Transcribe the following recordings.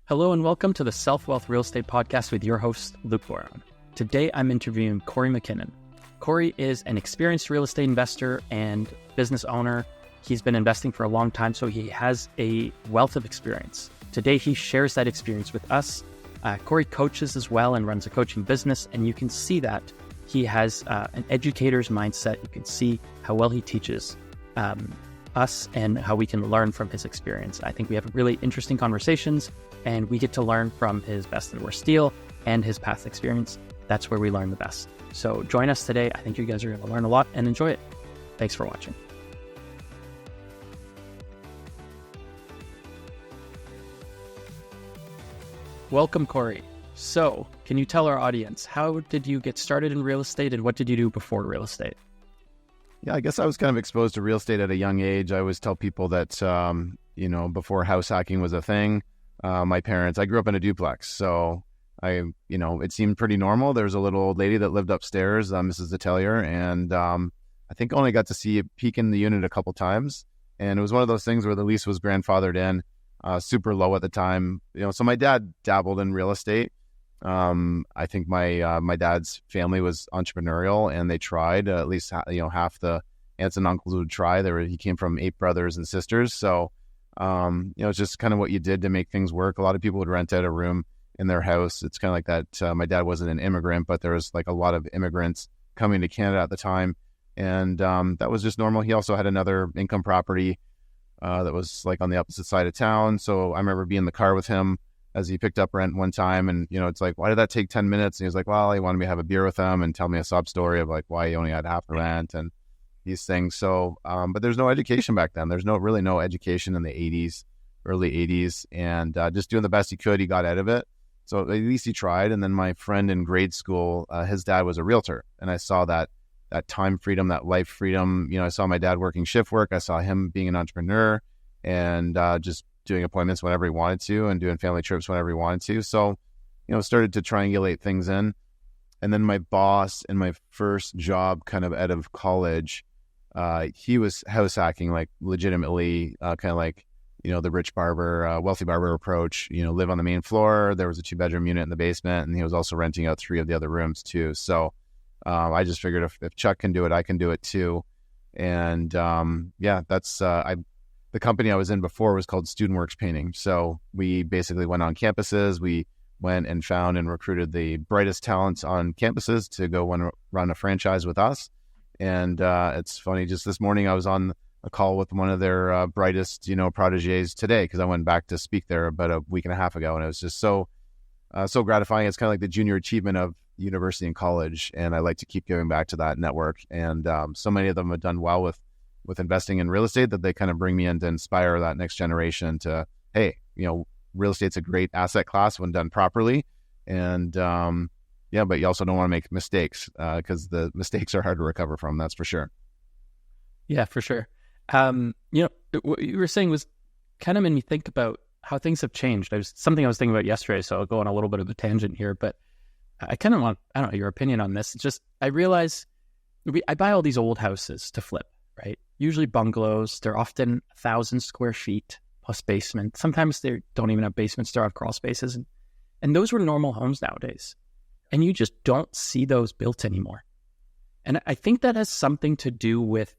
Hello and welcome to the Self-Wealth Real Estate Podcast with your host, Luke Boron. Today I'm interviewing Kory MacKinnon. Kory is an experienced real estate investor and business owner. He's been investing for a long time, so he has a wealth of experience. Today he shares that experience with us. Kory coaches as well and runs a coaching business, and you can see that he has an educator's mindset. You can see how well he teaches us and how we can learn from his experience. I think we have really interesting conversations, and we get to learn from his best and worst deal and his past experience. That's where we learn the best. So join us today. I think you guys are going to learn a lot and enjoy it. Thanks for watching. Welcome, Kory. So can you tell our audience, how did you get started in real estate and what did you do before real estate? Yeah, I guess I was kind of exposed to real estate at a young age. I always tell people that, before house hacking was a thing, I grew up in a duplex. So it seemed pretty normal. There was a little old lady that lived upstairs, Mrs. Atelier, and I think only got to see a peek in the unit a couple times. And it was one of those things where the lease was grandfathered in, super low at the time. So my dad dabbled in real estate. I think my dad's family was entrepreneurial, and they tried. At least half the aunts and uncles would try. He came from 8 brothers and sisters, so it's just kind of what you did to make things work. A lot of people would rent out a room in their house. It's kind of like that. My dad wasn't an immigrant, but there was like a lot of immigrants coming to Canada at the time, and that was just normal. He also had another income property that was like on the opposite side of town. So I remember being in the car with him as he picked up rent one time, and it's like, why did that take 10 minutes? And he was like, well, he wanted me to have a beer with him and tell me a sob story of like why he only had half the rent and these things. So, but there's no education back then. There's really no education in the 80s, early 80s, and just doing the best he could, he got out of it. So at least he tried. And then my friend in grade school, his dad was a realtor, and I saw that time freedom, that life freedom. I saw my dad working shift work. I saw him being an entrepreneur and just doing appointments whenever he wanted to and doing family trips whenever he wanted to. So, started to triangulate things in. And then my boss in my first job kind of out of college, he was house hacking, like legitimately kind of like, the rich barber, wealthy barber approach, live on the main floor. There was a 2-bedroom unit in the basement, and he was also renting out 3 of the other rooms too. So I just figured if Chuck can do it, I can do it too. And that's the company I was in before was called Student Works Painting. So we basically went on campuses. We went and found and recruited the brightest talents on campuses to go run a franchise with us. And it's funny, just this morning I was on a call with one of their brightest, proteges today, because I went back to speak there about a week and a half ago. And it was just so gratifying. It's kind of like the junior achievement of university and college. And I like to keep giving back to that network. And so many of them have done well with investing in real estate that they kind of bring me in to inspire that next generation to, hey, real estate's a great asset class when done properly. And but you also don't want to make mistakes because the mistakes are hard to recover from. That's for sure. Yeah, for sure. What you were saying was kind of made me think about how things have changed. There's something I was thinking about yesterday, so I'll go on a little bit of a tangent here, but I kind of want, I don't know, your opinion on this. It's just, I realize I buy all these old houses to flip, right? Usually bungalows. They're often 1,000 square feet plus basement. Sometimes they don't even have basements. They have crawl spaces. And those were normal homes nowadays. And you just don't see those built anymore. And I think that has something to do with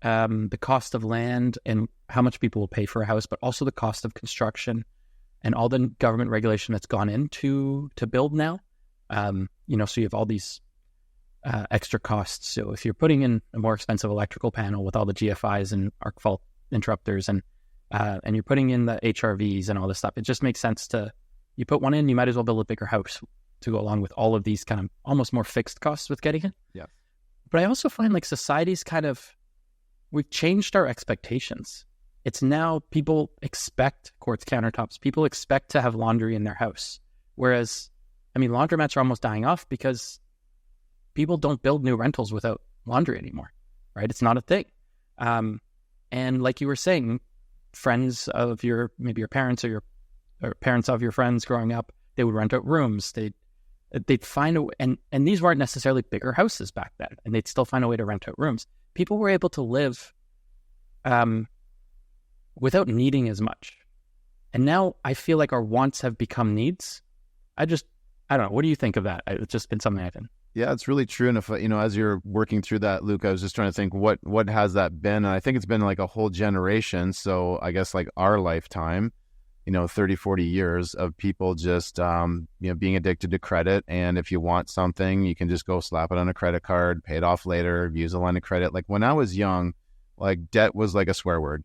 the cost of land and how much people will pay for a house, but also the cost of construction and all the government regulation that's gone into to build now. So you have all these extra costs. So if you're putting in a more expensive electrical panel with all the GFIs and arc fault interrupters and you're putting in the HRVs and all this stuff, it just makes sense you put one in, you might as well build a bigger house to go along with all of these kind of almost more fixed costs with getting it. Yeah. But I also find like society's we've changed our expectations. It's now people expect quartz countertops. People expect to have laundry in their house. Whereas, laundromats are almost dying off because people don't build new rentals without laundry anymore, right? It's not a thing. And like you were saying, friends of maybe your parents or parents of your friends growing up, they would rent out rooms. They'd find a way, and these weren't necessarily bigger houses back then, and they'd still find a way to rent out rooms. People were able to live without needing as much. And now I feel like our wants have become needs. I don't know. What do you think of that? It's just been something I've been. Yeah, it's really true. And if, as you're working through that, Luke, I was just trying to think what has that been? And I think it's been like a whole generation. So I guess like our lifetime, 30, 40 years of people just, being addicted to credit. And if you want something, you can just go slap it on a credit card, pay it off later, use a line of credit. Like when I was young, like debt was like a swear word.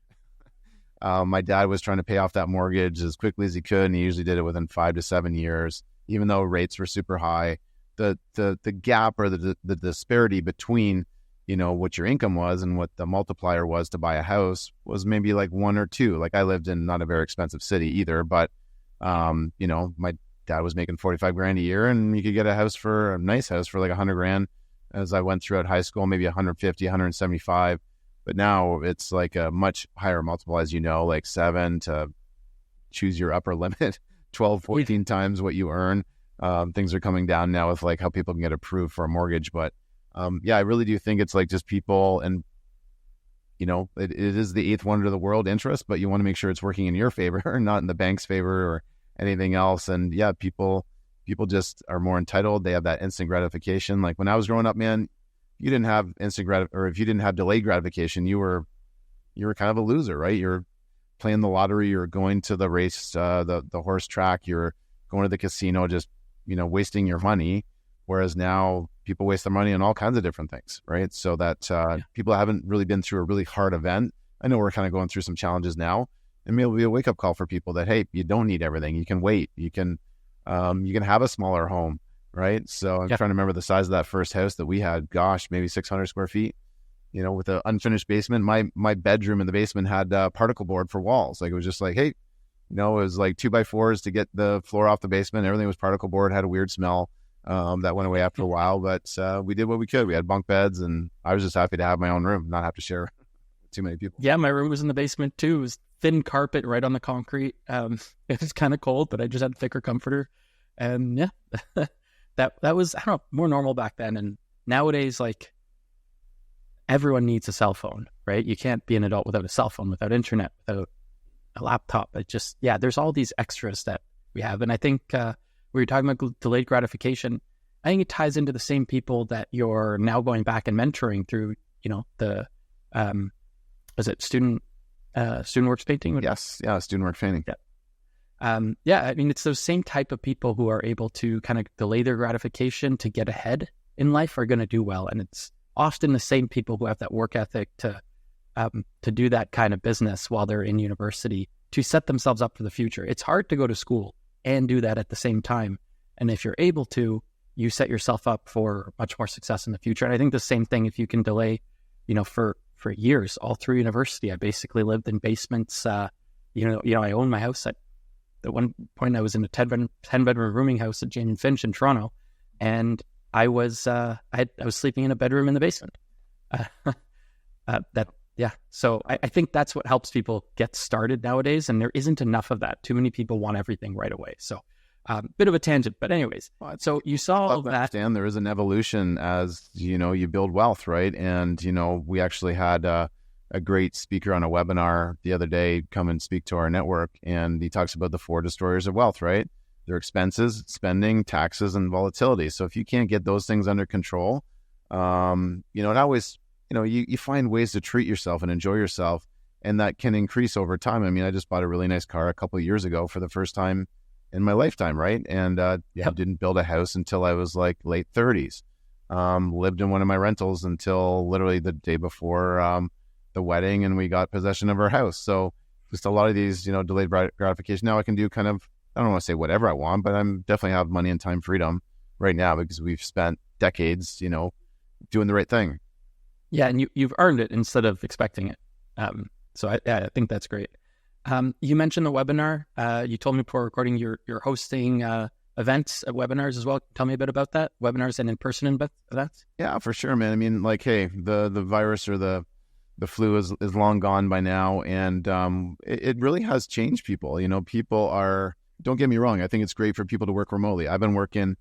My dad was trying to pay off that mortgage as quickly as he could. And he usually did it within 5 to 7 years, even though rates were super high. The gap or the disparity between, what your income was and what the multiplier was to buy a house was maybe like 1 or 2. Like I lived in not a very expensive city either, but, my dad was making 45 grand a year and you could get a nice house for like 100 grand as I went throughout high school, maybe 150, 175. But now it's like a much higher multiple, as like 7 to choose your upper limit, 12, 14 times what you earn. Things are coming down now with like how people can get approved for a mortgage. But I really do think it's like just people and, it is the eighth wonder of the world, interest, but you want to make sure it's working in your favor, not in the bank's favor or anything else. And yeah, people just are more entitled. They have that instant gratification. Like when I was growing up, man, you didn't have or if you didn't have delayed gratification, you were kind of a loser, right? You're playing the lottery, you're going to the race, the horse track, you're going to the casino, just wasting your money. Whereas now people waste their money on all kinds of different things, right? So that people haven't really been through a really hard event. I know we're kind of going through some challenges now, and maybe it'll be a wake up call for people that, hey, you don't need everything. You can wait. You can have a smaller home, right? So I'm trying to remember the size of that first house that we had. Gosh, maybe 600 square feet. With an unfinished basement. My bedroom in the basement had particle board for walls. Like it was just like, hey. It was like 2x4s to get the floor off the basement. Everything was particle board, had a weird smell. That went away after a while, but we did what we could. We had bunk beds, and I was just happy to have my own room, not have to share with too many people. Yeah, my room was in the basement too. It was thin carpet right on the concrete. It was kind of cold, but I just had a thicker comforter. And yeah, that was, I don't know, more normal back then. And nowadays, like everyone needs a cell phone, right? You can't be an adult without a cell phone, without internet, without a laptop. It just, there's all these extras that we have. And I think we were talking about delayed gratification. I think it ties into the same people that you're now going back and mentoring through, the, is it student works painting? Yes. Yeah. Student work painting. Yeah. I mean, it's those same type of people who are able to kind of delay their gratification to get ahead in life are going to do well. And it's often the same people who have that work ethic to do that kind of business while they're in university to set themselves up for the future. It's hard to go to school and do that at the same time. And if you're able to, you set yourself up for much more success in the future. And I think the same thing, if you can delay, for years, all through university, I basically lived in basements. I owned my house. At one point, I was in a 10-bedroom rooming house at Jane and Finch in Toronto. And I was sleeping in a bedroom in the basement. So I think that's what helps people get started nowadays, and there isn't enough of that. Too many people want everything right away. So bit of a tangent, but anyways. So you saw all that. Dan, there is an evolution as, you build wealth, right? And, we actually had a great speaker on a webinar the other day come and speak to our network, and he talks about the 4 destroyers of wealth, right? Their expenses, spending, taxes, and volatility. So if you can't get those things under control, it always... you find ways to treat yourself and enjoy yourself, and that can increase over time. I mean, I just bought a really nice car a couple of years ago for the first time in my lifetime, right? And I didn't build a house until I was like late 30s. Lived in one of my rentals until literally the day before the wedding, and we got possession of our house. So just a lot of these, delayed gratification. Now I can do kind of, I don't want to say whatever I want, but I'm definitely have money and time freedom right now because we've spent decades, doing the right thing. Yeah, and you've earned it instead of expecting it. So I think that's great. You mentioned the webinar. You told me before recording you're hosting events, webinars as well. Tell me a bit about that, webinars and in-person events. Yeah, for sure, man. I mean, like, hey, the virus or the flu is long gone by now, and it really has changed people. People are, don't get me wrong, I think it's great for people to work remotely. I've been working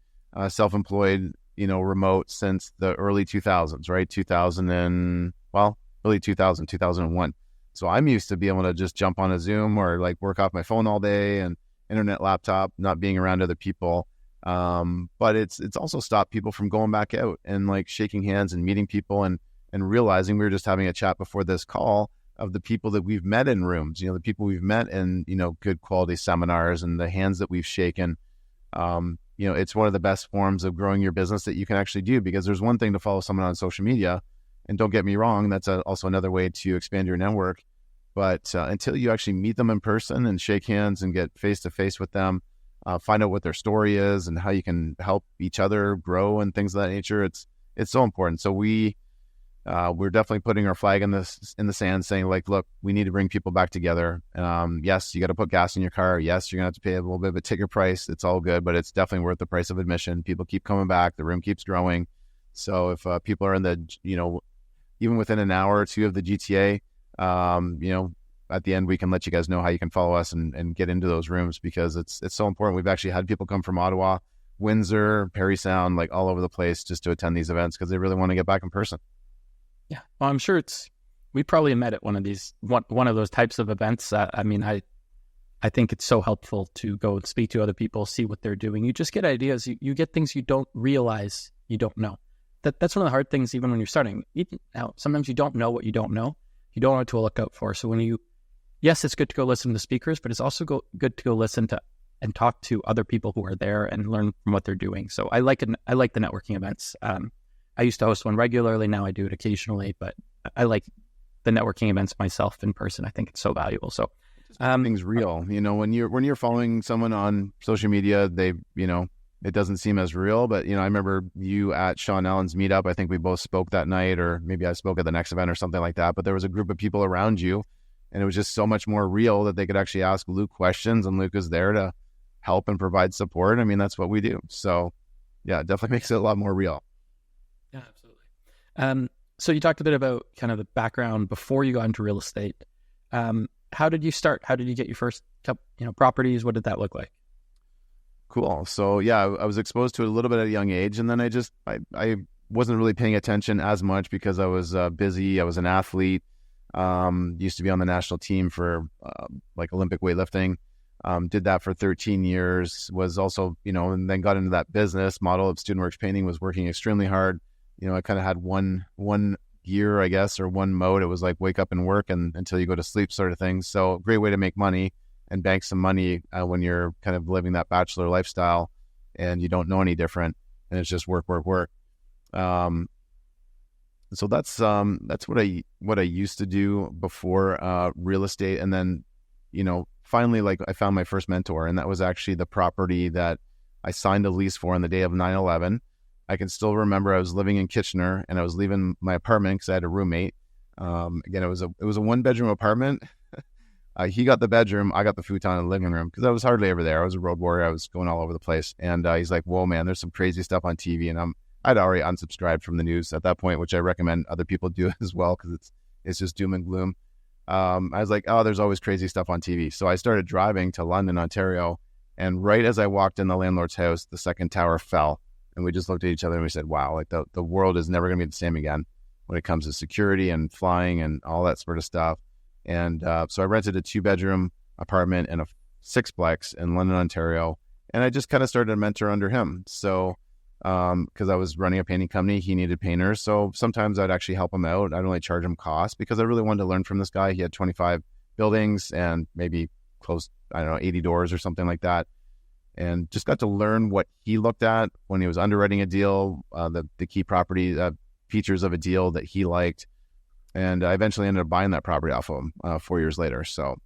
self-employed, remote since the early 2000s, right? 2001. So I'm used to being able to just jump on a Zoom or like work off my phone all day and internet, laptop, not being around other people. But it's also stopped people from going back out and like shaking hands and meeting people and realizing we were just having a chat before this call of the people that we've met in rooms, the people we've met in, good quality seminars and the hands that we've shaken. It's one of the best forms of growing your business that you can actually do, because there's one thing to follow someone on social media. And don't get me wrong, that's also another way to expand your network. But until you actually meet them in person and shake hands and get face-to-face with them, find out what their story is and how you can help each other grow and things of that nature, it's so important. So we're definitely putting our flag in the sand, saying like, look, we need to bring people back together. Yes, you got to put gas in your car. Yes, you're going to have to pay a little bit of a ticket price. It's all good, but it's definitely worth the price of admission. People keep coming back. The room keeps growing. So if people are in the, even within an hour or two of the GTA, at the end, we can let you guys know how you can follow us and get into those rooms, because it's so important. We've actually had people come from Ottawa, Windsor, Parry Sound, like all over the place just to attend these events because they really want to get back in person. Yeah, well, I'm sure we probably met at one of those types of events. I think it's so helpful to go and speak to other people, see what they're doing. You just get ideas. You get things you don't realize you don't know. That's one of the hard things, even when you're starting. Now, sometimes you don't know what you don't know. You don't know what to look out for. So yes, it's good to go listen to speakers, but it's also good to go listen to and talk to other people who are there and learn from what they're doing. So I like the networking events. I used to host one regularly. Now I do it occasionally, but I like the networking events myself in person. I think it's so valuable. So things real. When you're following someone on social media, it doesn't seem as real. But I remember you at Sean Allen's meetup. I think we both spoke that night, or maybe I spoke at the next event or something like that. But there was a group of people around you, and it was just so much more real that they could actually ask Luke questions, and Luke is there to help and provide support. I mean, that's what we do. So yeah, it definitely makes it a lot more real. Yeah, absolutely. So you talked a bit about kind of the background before you got into real estate. How did you start? How did you get your first properties? What did that look like? Cool. So yeah, I was exposed to it a little bit at a young age, and then I wasn't really paying attention as much because I was busy. I was an athlete. Used to be on the national team for like Olympic weightlifting. Did that for 13 years. Was also, and then got into that business model of Student Works Painting. Was working extremely hard. I kind of had one gear, I guess, or one mode. It was like wake up and work and until you go to sleep sort of thing. So great way to make money and bank some money when you're kind of living that bachelor lifestyle and you don't know any different, and it's just work. So that's what I used to do before real estate. And then, finally, like I found my first mentor, and that was actually the property that I signed a lease for on the day of 9/11. I can still remember I was living in Kitchener and I was leaving my apartment because I had a roommate. Again, it was a 1-bedroom apartment. He got the bedroom, I got the futon in the living room because I was hardly ever there. I was a road warrior. I was going all over the place. And he's like, whoa, man, there's some crazy stuff on TV. And I'd already unsubscribed from the news at that point, which I recommend other people do as well because it's just doom and gloom. I was like, oh, there's always crazy stuff on TV. So I started driving to London, Ontario. And right as I walked in the landlord's house, the second tower fell. And we just looked at each other and we said, wow, like the world is never going to be the same again when it comes to security and flying and all that sort of stuff. And so I rented a 2-bedroom apartment and a 6-plex in London, Ontario. And I just kind of started a mentor under him. So because I was running a painting company, he needed painters. So sometimes I'd actually help him out. I'd only charge him costs because I really wanted to learn from this guy. He had 25 buildings and maybe close, 80 doors or something like that. And just got to learn what he looked at when he was underwriting a deal, the key property features of a deal that he liked. And I eventually ended up buying that property off of him 4 years later. So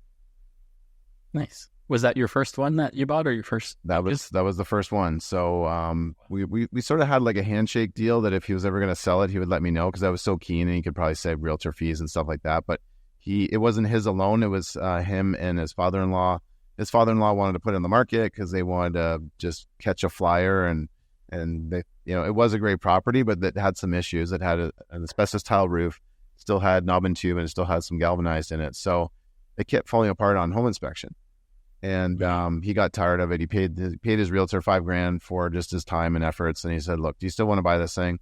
nice. Was that your first one that you bought, or your first? That was the first one. So we sort of had like a handshake deal that if he was ever going to sell it, he would let me know because I was so keen, and he could probably save realtor fees and stuff like that. But it wasn't his alone. It was him and his father-in-law. His father-in-law wanted to put it on the market because they wanted to just catch a flyer, and they, it was a great property, but that had some issues. It had an asbestos tile roof, still had knob and tube, and it still had some galvanized in it. So it kept falling apart on home inspection. And he got tired of it. He paid his realtor $5,000 for just his time and efforts. And he said, look, do you still want to buy this thing?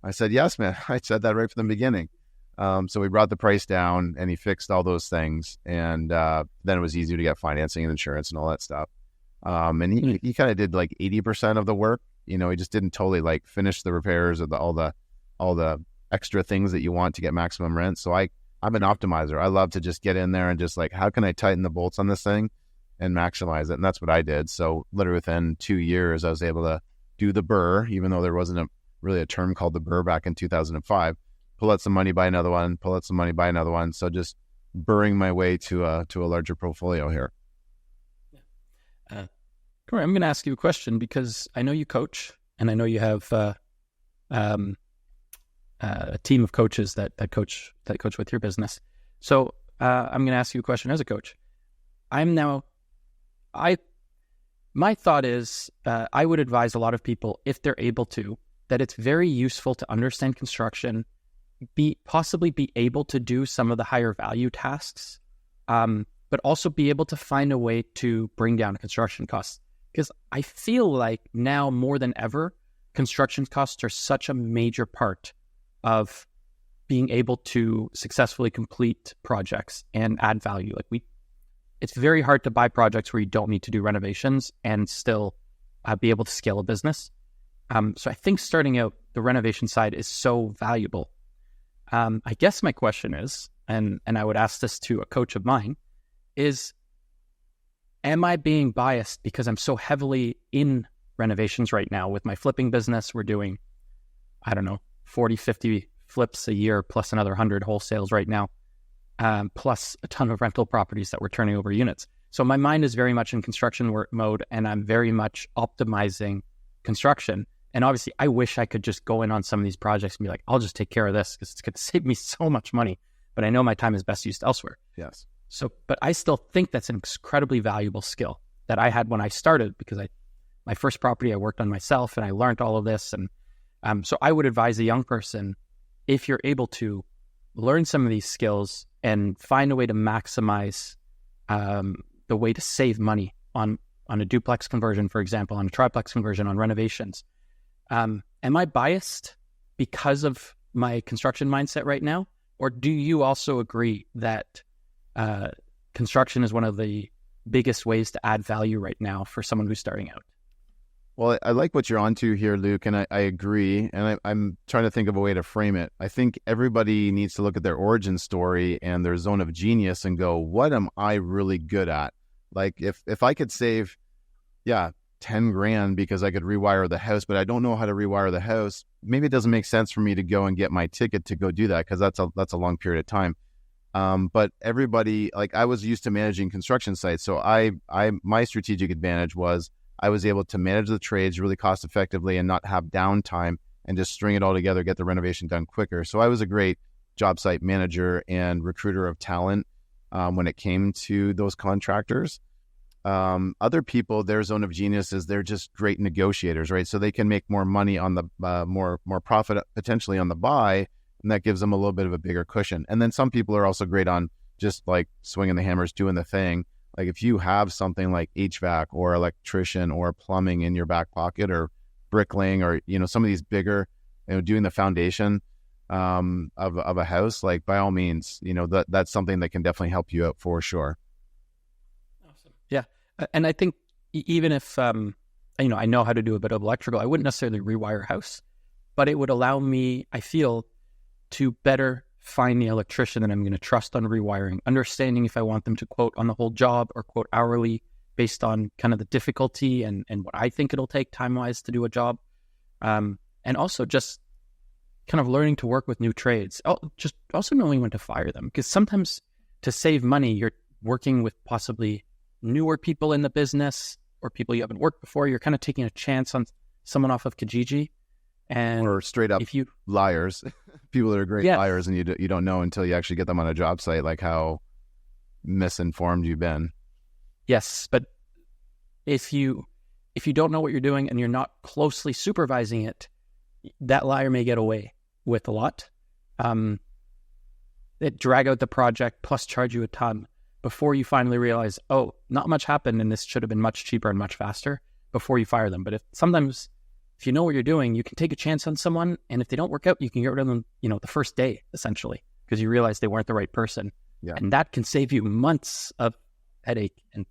I said, yes, man. I said that right from the beginning. So we brought the price down, and he fixed all those things, and then it was easier to get financing and insurance and all that stuff. And he kind of did like 80% of the work. He just didn't totally like finish the repairs or all the extra things that you want to get maximum rent. So I'm an optimizer. I love to just get in there and just like, how can I tighten the bolts on this thing and maximize it? And that's what I did. So literally within 2 years, I was able to do the BRRRR, even though there wasn't really a term called the BRRRR back in 2005. Pull out some money, buy another one. Pull out some money, buy another one. So just burring my way to a larger portfolio here. Kory, I'm going to ask you a question because I know you coach, and I know you have a team of coaches that coach with your business. So I'm going to ask you a question as a coach. My thought is I would advise a lot of people, if they're able to, that it's very useful to understand construction, possibly be able to do some of the higher value tasks, but also be able to find a way to bring down construction costs. Because I feel like now more than ever, construction costs are such a major part of being able to successfully complete projects and add value. It's very hard to buy projects where you don't need to do renovations and still be able to scale a business. So I think starting out the renovation side is so valuable. I guess my question is, and I would ask this to a coach of mine, is, am I being biased because I'm so heavily in renovations right now with my flipping business? We're doing, 40, 50 flips a year plus another 100 wholesales right now, plus a ton of rental properties that we're turning over units. So my mind is very much in construction work mode, and I'm very much optimizing construction. And obviously, I wish I could just go in on some of these projects and be like, I'll just take care of this because it's going to save me so much money. But I know my time is best used elsewhere. Yes. So, but I still think that's an incredibly valuable skill that I had when I started, because my first property I worked on myself and I learned all of this. And so I would advise a young person, if you're able to learn some of these skills and find a way to maximize the way to save money on a duplex conversion, for example, on a triplex conversion, on renovations. Am I biased because of my construction mindset right now? Or do you also agree that construction is one of the biggest ways to add value right now for someone who's starting out? Well, I like what you're onto here, Luke, and I agree. And I'm trying to think of a way to frame it. I think everybody needs to look at their origin story and their zone of genius and go, what am I really good at? Like if I could save, 10 grand because I could rewire the house, but I don't know how to rewire the house, maybe it doesn't make sense for me to go and get my ticket to go do that, because that's a long period of time. But everybody, like, I was used to managing construction sites. So my strategic advantage was I was able to manage the trades really cost effectively and not have downtime and just string it all together, get the renovation done quicker. So I was a great job site manager and recruiter of talent when it came to those contractors. Other people, their zone of genius is they're just great negotiators, right? So they can make more money on the more profit potentially on the buy, and that gives them a little bit of a bigger cushion. And then some people are also great on just like swinging the hammers, doing the thing. Like if you have something like HVAC or electrician or plumbing in your back pocket, or bricklaying, or some of these bigger, doing the foundation of a house, like by all means, that's something that can definitely help you out for sure. Awesome. Yeah. And I think even if, I know how to do a bit of electrical, I wouldn't necessarily rewire a house, but it would allow me, I feel, to better find the electrician that I'm going to trust on rewiring, understanding if I want them to quote on the whole job or quote hourly based on kind of the difficulty and what I think it'll take time-wise to do a job. And also just kind of learning to work with new trades. Just also knowing when to fire them, because sometimes to save money, you're working with possibly newer people in the business or people you haven't worked before. You're kind of taking a chance on someone off of Kijiji. Or straight up liars, people that are great liars, and you don't know until you actually get them on a job site, like how misinformed you've been. Yes, but if you don't know what you're doing and you're not closely supervising it, that liar may get away with a lot. It drag out the project plus charge you a ton before you finally realize, not much happened and this should have been much cheaper and much faster, before you fire them. But if you know what you're doing, you can take a chance on someone, and if they don't work out, you can get rid of them, the first day, essentially, because you realize they weren't the right person. Yeah. And that can save you months of headache and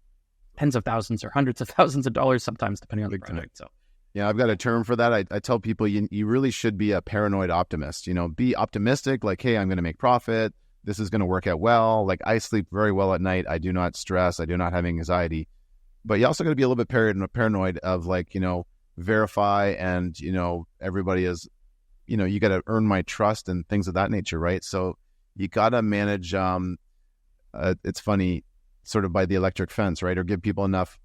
tens of thousands or hundreds of thousands of dollars sometimes, depending on the project. So yeah, I've got a term for that. I tell people you really should be a paranoid optimist. Be optimistic, like, hey, I'm going to make profit. This is going to work out well. Like, I sleep very well at night. I do not stress. I do not have anxiety. But you also got to be a little bit paranoid of, like, verify and, everybody is, you got to earn my trust and things of that nature, right? So you got to manage, it's funny, sort of by the electric fence, right? Or give people enough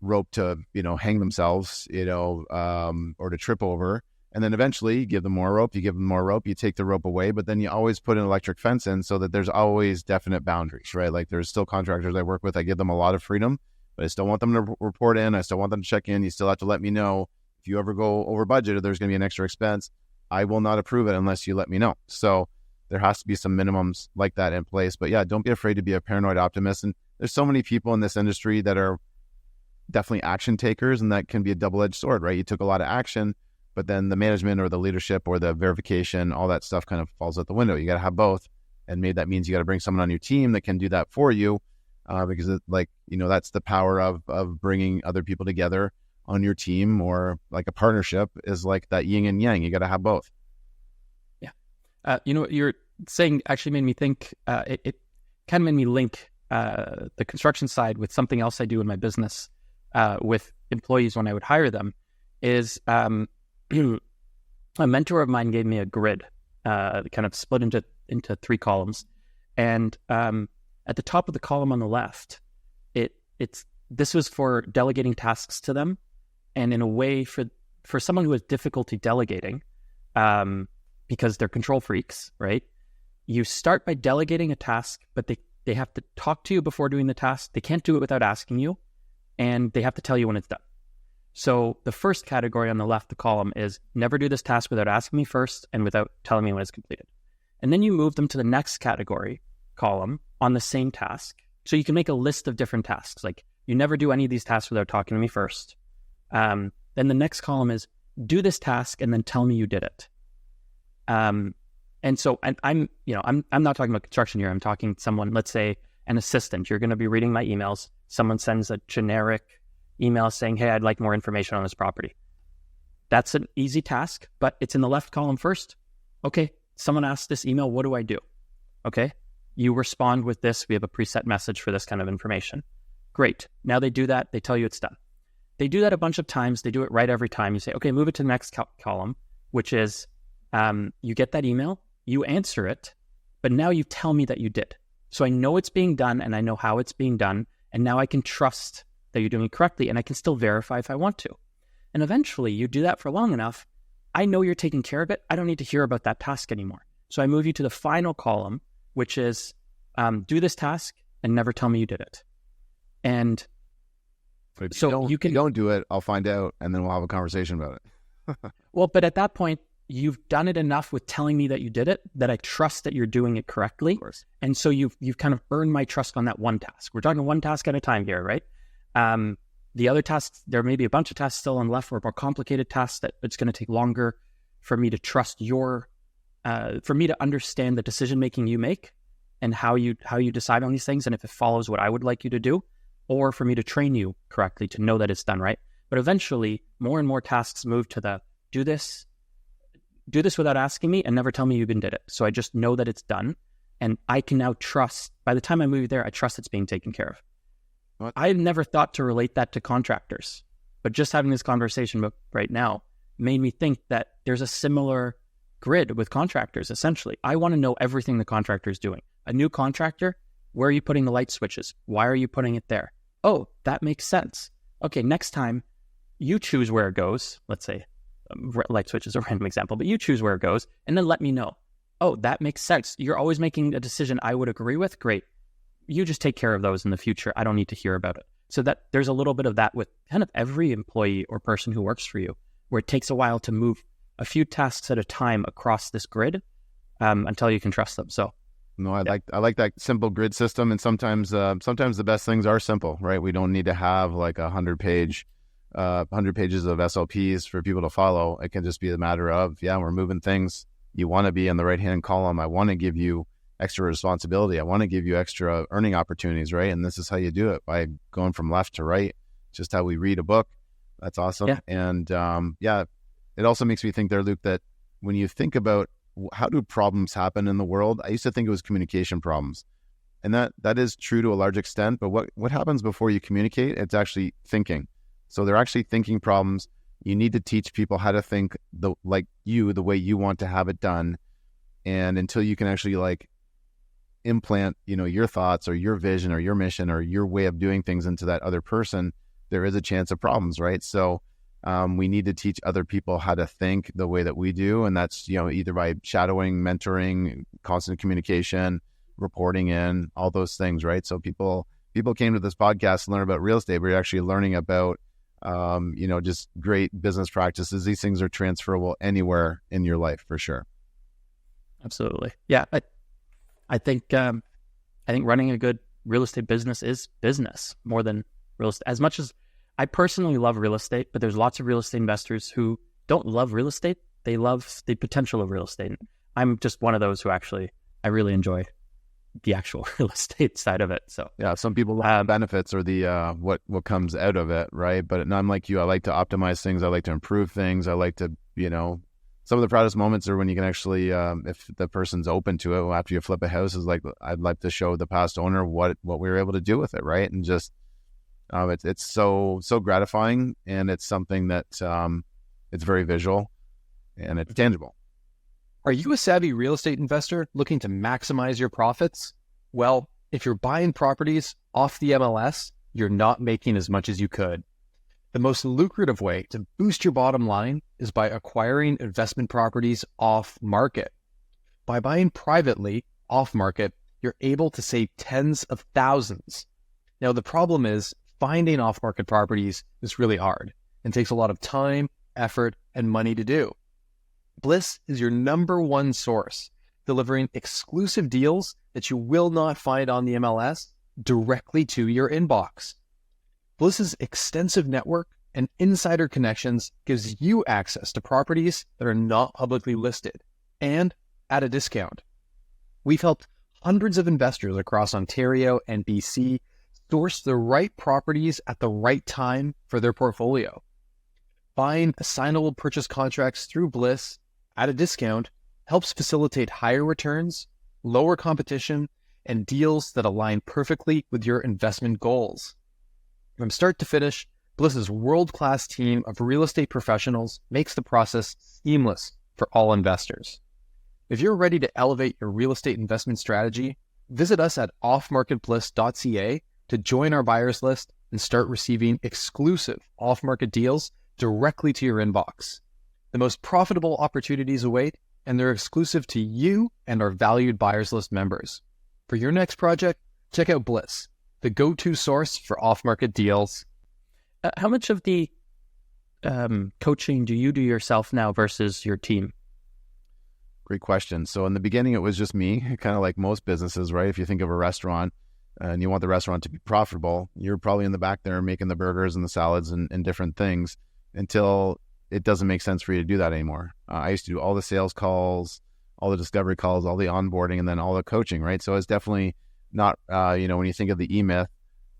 rope to, hang themselves, or to trip over. And then eventually you give them more rope, you take the rope away, but then you always put an electric fence in so that there's always definite boundaries, right? Like, there's still contractors I work with. I give them a lot of freedom, but I still want them to report in. I still want them to check in. You still have to let me know if you ever go over budget or there's going to be an extra expense. I will not approve it unless you let me know. So there has to be some minimums like that in place. But yeah, don't be afraid to be a paranoid optimist. And there's so many people in this industry that are definitely action takers, and that can be a double-edged sword, right? You took a lot of action, but then the management or the leadership or the verification, all that stuff kind of falls out the window. You got to have both. And maybe that means you got to bring someone on your team that can do that for you, because that's the power of bringing other people together on your team, or like a partnership is like that yin and yang. You got to have both. Yeah. What you're saying actually made me think, it kind of made me link the construction side with something else I do in my business with employees when I would hire them. Is a mentor of mine gave me a grid, kind of split into 3 columns, and at the top of the column on the left, this was for delegating tasks to them, and in a way for someone who has difficulty delegating, because they're control freaks, right? You start by delegating a task, but they have to talk to you before doing the task. They can't do it without asking you, and they have to tell you when it's done. So the first category on the left, the column, is never do this task without asking me first and without telling me when it's completed. And then you move them to the next category column on the same task. So you can make a list of different tasks. Like, you never do any of these tasks without talking to me first. Then the next column is do this task and then tell me you did it. And I'm not talking about construction here. I'm talking someone, let's say an assistant. You're going to be reading my emails. Someone sends a generic email saying, hey, I'd like more information on this property. That's an easy task, but it's in the left column first. Okay, someone asked this email, what do I do? Okay, you respond with this. We have a preset message for this kind of information. Great. Now they do that. They tell you it's done. They do that a bunch of times. They do it right every time. You say, okay, move it to the next column, which is you get that email, you answer it, but now you tell me that you did. So I know it's being done and I know how it's being done. And now I can trust that you're doing it correctly, and I can still verify if I want to. And eventually you do that for long enough, I know you're taking care of it. I don't need to hear about that task anymore. So I move you to the final column, which is do this task and never tell me you did it. And if you don't do it, I'll find out, and then we'll have a conversation about it. Well, but at that point, you've done it enough with telling me that you did it that I trust that you're doing it correctly. And so you've kind of earned my trust on that one task. We're talking one task at a time here, right? The other tasks, there may be a bunch of tasks still on the left, or more complicated tasks that it's going to take longer for me to trust for me to understand the decision making you make and how you decide on these things, and if it follows what I would like you to do, or for me to train you correctly to know that it's done right. But eventually, more and more tasks move to the do this without asking me and never tell me you even did it. So I just know that it's done, and I can now trust. By the time I move there, I trust it's being taken care of. I've never thought to relate that to contractors, but just having this conversation right now made me think that there's a similar grid with contractors, essentially. I want to know everything the contractor is doing. A new contractor, where are you putting the light switches? Why are you putting it there? Oh, that makes sense. Okay, next time you choose where it goes. Let's say light switch is a random example, but you choose where it goes, and then let me know. Oh, that makes sense. You're always making a decision I would agree with. Great. You just take care of those in the future. I don't need to hear about it. So that there's a little bit of that with kind of every employee or person who works for you, where it takes a while to move a few tasks at a time across this grid until you can trust them. So, no, I like that simple grid system. And sometimes the best things are simple, right? We don't need to have like 100 pages of SOPs for people to follow. It can just be a matter of, we're moving things you want to be in the right-hand column. I want to give you extra responsibility. I want to give you extra earning opportunities, right? And this is how you do it, by going from left to right, just how we read a book. That's awesome. Yeah. And it also makes me think there, Luke, that when you think about how do problems happen in the world, I used to think it was communication problems. And that is true to a large extent, but what happens before you communicate? It's actually thinking. So they're actually thinking problems. You need to teach people how to think the way you want to have it done. And until you can actually like implant, your thoughts or your vision or your mission or your way of doing things into that other person, there is a chance of problems, right? So we need to teach other people how to think the way that we do. And that's, either by shadowing, mentoring, constant communication, reporting in, all those things, right? So people came to this podcast to learn about real estate, but you're actually learning about, just great business practices. These things are transferable anywhere in your life for sure. Absolutely. Yeah. I think running a good real estate business is business more than real estate. As much as I personally love real estate, but there's lots of real estate investors who don't love real estate. They love the potential of real estate. I'm just one of those who I really enjoy the actual real estate side of it. So yeah, some people love benefits or the what comes out of it, right? But I'm like you. I like to optimize things. I like to improve things. I like to, some of the proudest moments are when you can actually, if the person's open to it, after you flip a house, is like, I'd like to show the past owner what we were able to do with it, right? And just it's so gratifying, and it's something that it's very visual and it's tangible. Are you a savvy real estate investor looking to maximize your profits? Well, if you're buying properties off the MLS, you're not making as much as you could. The most lucrative way to boost your bottom line is by acquiring investment properties off market. By buying privately off market, you're able to save tens of thousands. Now, the problem is finding off market properties is really hard and takes a lot of time, effort, and money to do. Bliss is your number one source, delivering exclusive deals that you will not find on the MLS directly to your inbox. Bliss's extensive network and insider connections gives you access to properties that are not publicly listed and at a discount. We've helped hundreds of investors across Ontario and BC source the right properties at the right time for their portfolio. Buying assignable purchase contracts through Bliss at a discount helps facilitate higher returns, lower competition, and deals that align perfectly with your investment goals. From start to finish, Bliss's world-class team of real estate professionals makes the process seamless for all investors. If you're ready to elevate your real estate investment strategy, visit us at offmarketbliss.ca to join our buyers list and start receiving exclusive off-market deals directly to your inbox. The most profitable opportunities await, and they're exclusive to you and our valued buyers list members. For your next project, check out Bliss, the go-to source for off-market deals. How much of the coaching do you do yourself now versus your team? Great question. So in the beginning, it was just me, kind of like most businesses, right? If you think of a restaurant and you want the restaurant to be profitable, you're probably in the back there making the burgers and the salads and different things until it doesn't make sense for you to do that anymore. I used to do all the sales calls, all the discovery calls, all the onboarding, and then all the coaching, right? So it's definitely not, when you think of the E-Myth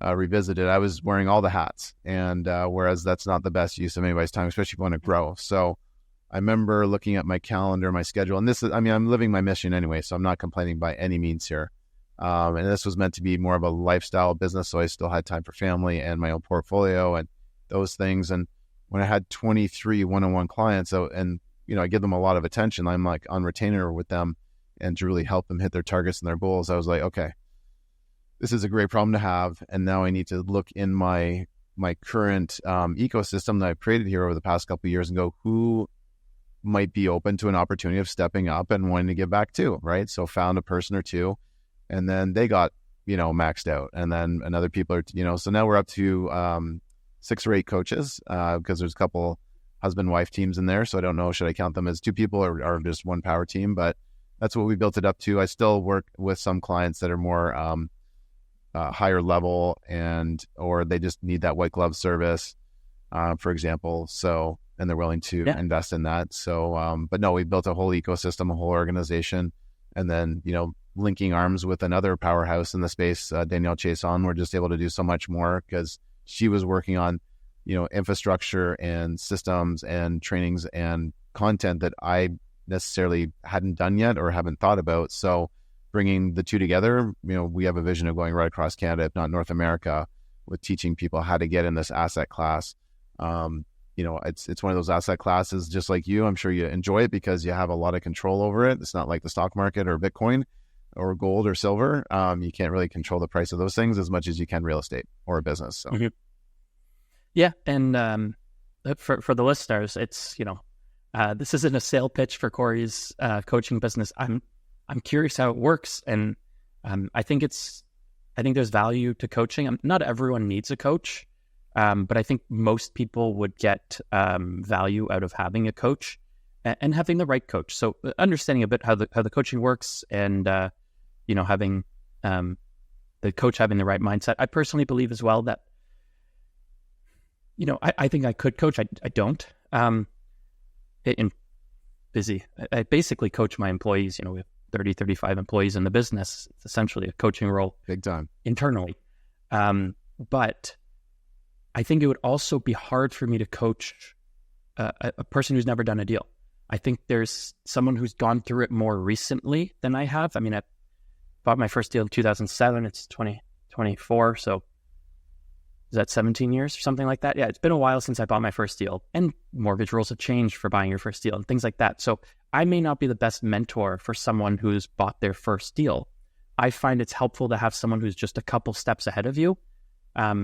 revisited, I was wearing all the hats. And whereas that's not the best use of anybody's time, especially if you want to grow. So I remember looking at my calendar, my schedule, and this is, I'm living my mission anyway, so I'm not complaining by any means here. And this was meant to be more of a lifestyle business, so I still had time for family and my own portfolio and those things. And when I had 23 one-on-one clients, I give them a lot of attention. I'm like on retainer with them and to really help them hit their targets and their goals. I was like, okay, this is a great problem to have. And now I need to look in my current ecosystem that I've created here over the past couple of years and go, who might be open to an opportunity of stepping up and wanting to give back too, right? So found a person or two, and then they got, maxed out. And then another people are, so now we're up to 6 or 8 coaches because there's a couple husband-wife teams in there. So I don't know, should I count them as 2 people or just one power team? But that's what we built it up to. I still work with some clients that are more higher level or they just need that white glove service, for example. So and they're willing to Yeah. invest in that. So, but no, we built a whole ecosystem, a whole organization, and then, linking arms with another powerhouse in the space, Danielle Chason, we're just able to do so much more because she was working on, infrastructure and systems and trainings and content that I necessarily hadn't done yet or haven't thought about. So bringing the two together, we have a vision of going right across Canada, if not North America, with teaching people how to get in this asset class. It's one of those asset classes, just like you. I'm sure you enjoy it because you have a lot of control over it. It's not like the stock market or Bitcoin or gold or silver. You can't really control the price of those things as much as you can real estate or a business. So. Mm-hmm. Yeah. And for the listeners, it's, this isn't a sale pitch for Kory's coaching business. I'm curious how it works. And I think there's value to coaching. Not everyone needs a coach. But I think most people would get value out of having a coach and having the right coach. So understanding a bit how the coaching works and, having the coach having the right mindset. I personally believe as well that, I think I could coach. I don't. Busy. I basically coach my employees. We have 30, 35 employees in the business. It's essentially a coaching role. Big time. Internally. But I think it would also be hard for me to coach a person who's never done a deal. I think there's someone who's gone through it more recently than I have. I mean, I bought my first deal in 2007. It's 2024. So is that 17 years or something like that? Yeah, it's been a while since I bought my first deal. And mortgage rules have changed for buying your first deal and things like that. So I may not be the best mentor for someone who's bought their first deal. I find it's helpful to have someone who's just a couple steps ahead of you.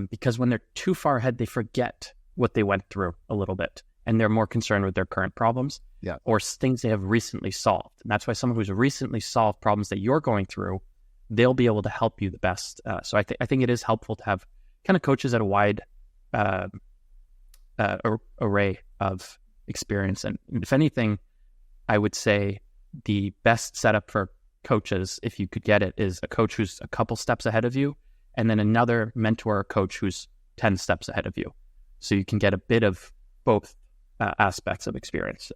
Because when they're too far ahead, they forget what they went through a little bit, and they're more concerned with their current problems or things they have recently solved. And that's why someone who's recently solved problems that you're going through, they'll be able to help you the best. So I think it is helpful to have kind of coaches at a wide array of experience. And if anything, I would say the best setup for coaches, if you could get it, is a coach who's a couple steps ahead of you, and then another mentor or coach who's 10 steps ahead of you. So you can get a bit of both aspects of experience.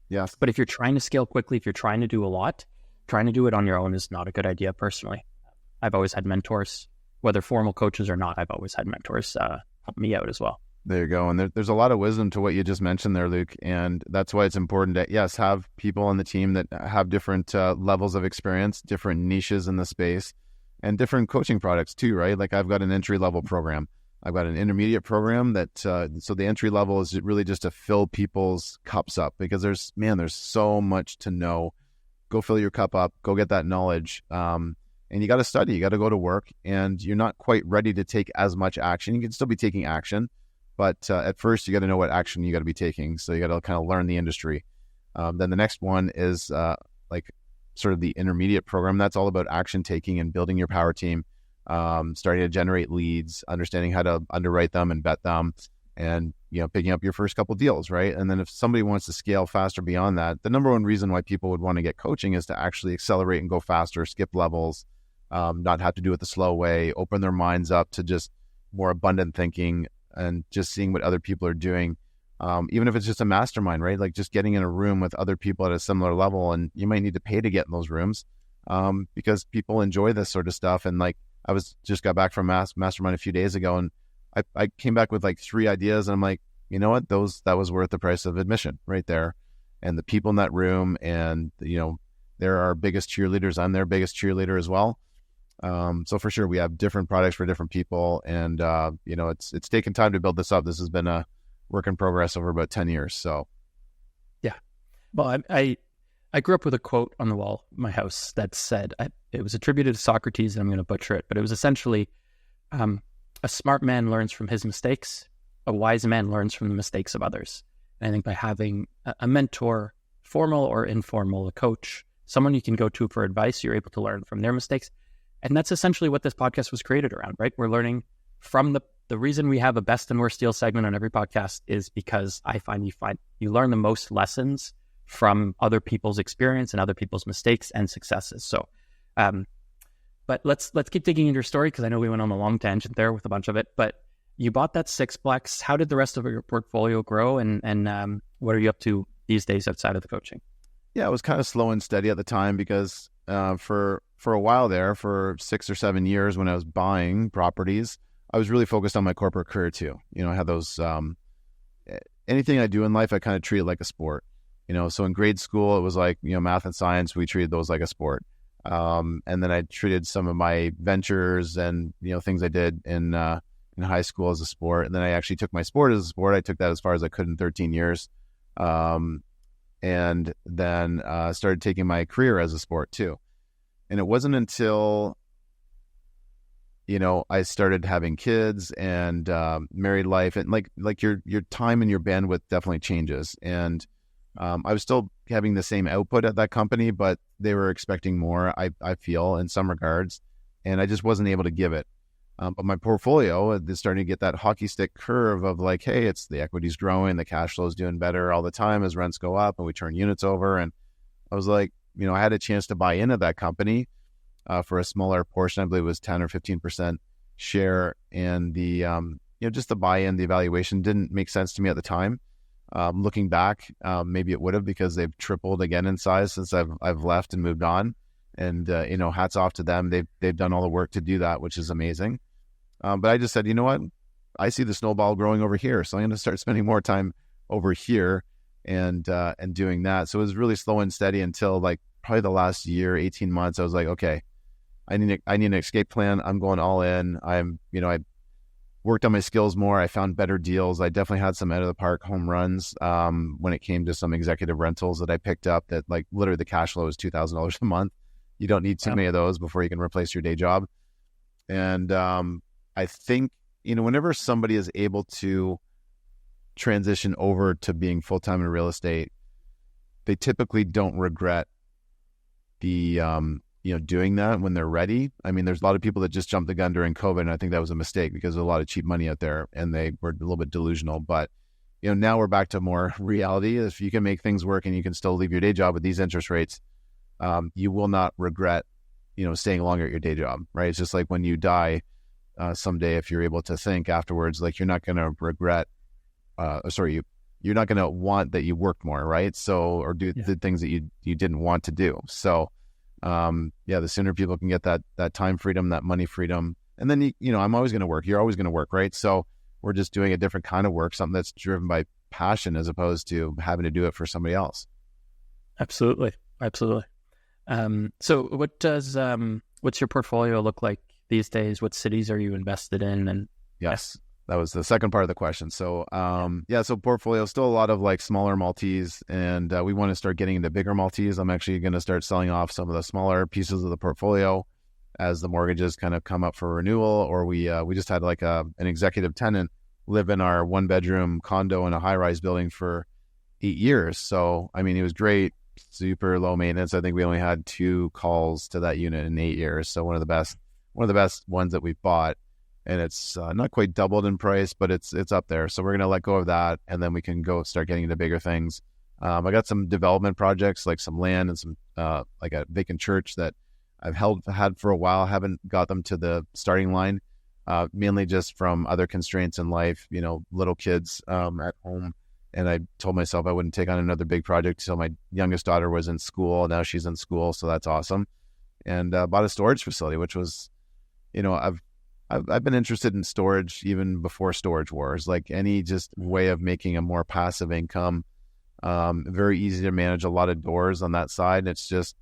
Yes. But if you're trying to scale quickly, if you're trying to do a lot, trying to do it on your own is not a good idea personally. I've always had mentors, whether formal coaches or not. I've always had mentors help me out as well. There you go. And there's a lot of wisdom to what you just mentioned there, Luke. And that's why it's important to, yes, have people on the team that have different levels of experience, different niches in the space, and different coaching products too, right? Like I've got an entry-level program. I've got an intermediate program that, so the entry level is really just to fill people's cups up because there's so much to know. Go fill your cup up, go get that knowledge. And you got to study, you got to go to work, and you're not quite ready to take as much action. You can still be taking action, but at first you got to know what action you got to be taking. So you got to kind of learn the industry. Then the next one is like sort of the intermediate program. That's all about action taking and building your power team, starting to generate leads, understanding how to underwrite them and vet them, and picking up your first couple deals, right? And then if somebody wants to scale faster beyond that, the number one reason why people would want to get coaching is to actually accelerate and go faster, skip levels, not have to do it the slow way, open their minds up to just more abundant thinking and just seeing what other people are doing. Even if it's just a mastermind, right? Like just getting in a room with other people at a similar level, and you might need to pay to get in those rooms because people enjoy this sort of stuff. And like I just got back from mastermind a few days ago, and I came back with like 3 ideas, and I'm like, you know what? That was worth the price of admission right there. And the people in that room, and they're our biggest cheerleaders. I'm their biggest cheerleader as well. So for sure, we have different products for different people, and it's taken time to build this up. This has been a work in progress over about 10 years. So, yeah. Well, I grew up with a quote on the wall in my house that said, it was attributed to Socrates, and I'm going to butcher it, but it was essentially, a smart man learns from his mistakes. A wise man learns from the mistakes of others. And I think by having a mentor, formal or informal, a coach, someone you can go to for advice, you're able to learn from their mistakes. And that's essentially what this podcast was created around, right? We're learning from the reason we have a best and worst deal segment on every podcast is because I find you learn the most lessons from other people's experience and other people's mistakes and successes. So, but let's keep digging into your story, because I know we went on a long tangent there with a bunch of it. But you bought that sixplex. How did the rest of your portfolio grow, and what are you up to these days outside of the coaching? Yeah, it was kind of slow and steady at the time because for a while there, for 6 or 7 years when I was buying properties, I was really focused on my corporate career too. I had those, anything I do in life, I kind of treat it like a sport. So in grade school, it was like, math and science, we treated those like a sport. And then I treated some of my ventures and, things I did in high school as a sport. And then I actually took my sport as a sport. I took that as far as I could in 13 years. And then started taking my career as a sport too. And it wasn't until, I started having kids and married life, and like your time and your bandwidth definitely changes. And I was still having the same output at that company, but they were expecting more, I feel, in some regards, and I just wasn't able to give it. But my portfolio is starting to get that hockey stick curve of like, hey, it's the equity's growing, the cash flow is doing better all the time as rents go up and we turn units over. And I was like, I had a chance to buy into that company for a smaller portion. I believe it was 10 or 15% share. And the, just the buy-in, the evaluation didn't make sense to me at the time. Looking back, maybe it would have, because they've tripled again in size since I've left and moved on. And, hats off to them. They've done all the work to do that, which is amazing. But I just said, you know what? I see the snowball growing over here, so I'm going to start spending more time over here and doing that. So it was really slow and steady until like probably the last year, 18 months. I was like, okay, I need an escape plan. I'm going all in. I worked on my skills more. I found better deals. I definitely had some out of the park home runs when it came to some executive rentals that I picked up that like literally the cash flow is $2,000 a month. You don't need too many of those before you can replace your day job. And I think, whenever somebody is able to transition over to being full-time in real estate, they typically don't regret the, doing that when they're ready. I mean, there's a lot of people that just jumped the gun during COVID, and I think that was a mistake because there's a lot of cheap money out there and they were a little bit delusional. But, now we're back to more reality. If you can make things work and you can still leave your day job with these interest rates, you will not regret, staying longer at your day job, right? It's just like when you die someday, if you're able to think afterwards, like you're not going to regret, you're not going to want that you worked more, right? So, or do the things that you didn't want to do. So, the sooner people can get that time freedom, that money freedom, and then, I'm always going to work. You're always going to work, right? So we're just doing a different kind of work, something that's driven by passion as opposed to having to do it for somebody else. Absolutely. So what's your portfolio look like these days? What cities are you invested in? And yes, that was the second part of the question. So, so portfolio, still a lot of like smaller multis, and we want to start getting into bigger multis. I'm actually going to start selling off some of the smaller pieces of the portfolio as the mortgages kind of come up for renewal, or we just had like an executive tenant live in our 1-bedroom condo in a high-rise building for 8 years. So, I mean, it was great. Super low maintenance. I think we only had 2 calls to that unit in 8 years. So one of the best ones that we've bought, and it's not quite doubled in price, but it's up there. So we're going to let go of that, and then we can go start getting into bigger things. I got some development projects, like some land and some like a vacant church that I've had for a while. Haven't got them to the starting line, mainly just from other constraints in life. Little kids at home. And I told myself I wouldn't take on another big project until my youngest daughter was in school. Now she's in school, so that's awesome. And bought a storage facility, which was, I've been interested in storage even before storage wars. Like any just way of making a more passive income, very easy to manage. A lot of doors on that side. It's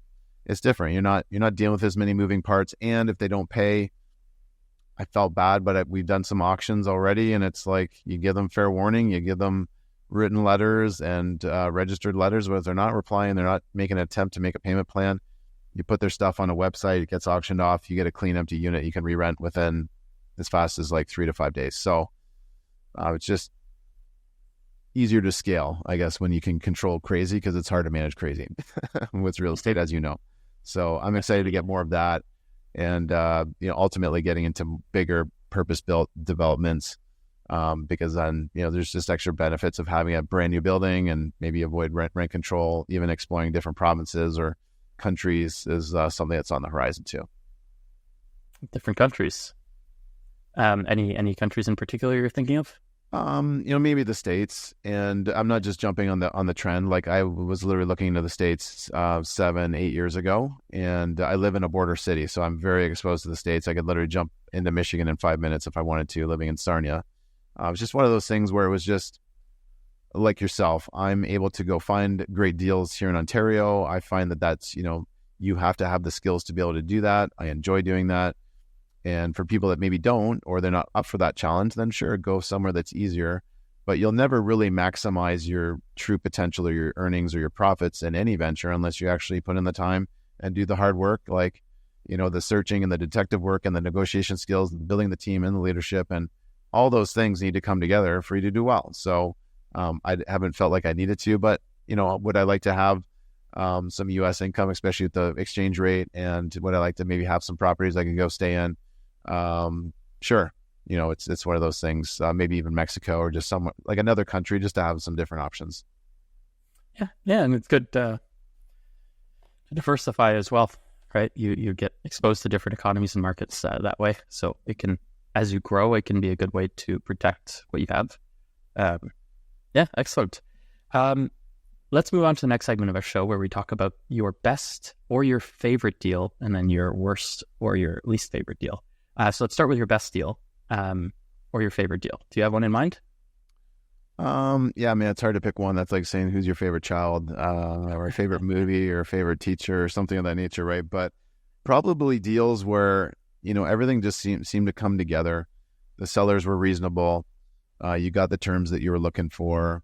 different. You're not dealing with as many moving parts. And if they don't pay, I felt bad, but we've done some auctions already, and it's like you give them fair warning, you give them written letters and registered letters, but if they're not replying, they're not making an attempt to make a payment plan, you put their stuff on a website, it gets auctioned off, you get a clean empty unit you can re-rent within as fast as like 3 to 5 days. So it's just easier to scale, I guess, when you can control crazy, because it's hard to manage crazy with real estate, as you know. So I'm excited to get more of that, and ultimately getting into bigger purpose-built developments. Because then, there's just extra benefits of having a brand new building, and maybe avoid rent control. Even exploring different provinces or countries is something that's on the horizon too. Different countries. Any countries in particular you're thinking of? Maybe the States, and I'm not just jumping on the trend. Like I was literally looking into the States 7-8 years ago, and I live in a border city, so I'm very exposed to the States. I could literally jump into Michigan in 5 minutes if I wanted to, living in Sarnia. It's just one of those things where it was just like yourself. I'm able to go find great deals here in Ontario. I find that's, you have to have the skills to be able to do that. I enjoy doing that. And for people that maybe don't, or they're not up for that challenge, then sure, go somewhere that's easier. But you'll never really maximize your true potential or your earnings or your profits in any venture unless you actually put in the time and do the hard work, like, the searching and the detective work and the negotiation skills, building the team and the leadership, and all those things need to come together for you to do well. So I haven't felt like I needed to, but, would I like to have some U.S. income, especially with the exchange rate? And would I like to maybe have some properties I can go stay in? Sure. It's one of those things, maybe even Mexico or just somewhere like another country, just to have some different options. Yeah. And it's good to diversify as well, right? You get exposed to different economies and markets that way. So it can, as you grow, it can be a good way to protect what you have. Excellent. Let's move on to the next segment of our show where we talk about your best or your favorite deal and then your worst or your least favorite deal. So let's start with your best deal or your favorite deal. Do you have one in mind? Yeah, man, it's hard to pick one. That's like saying who's your favorite child or a favorite movie or a favorite teacher or something of that nature, right? But probably deals where, everything just seemed to come together. The sellers were reasonable. You got the terms that you were looking for.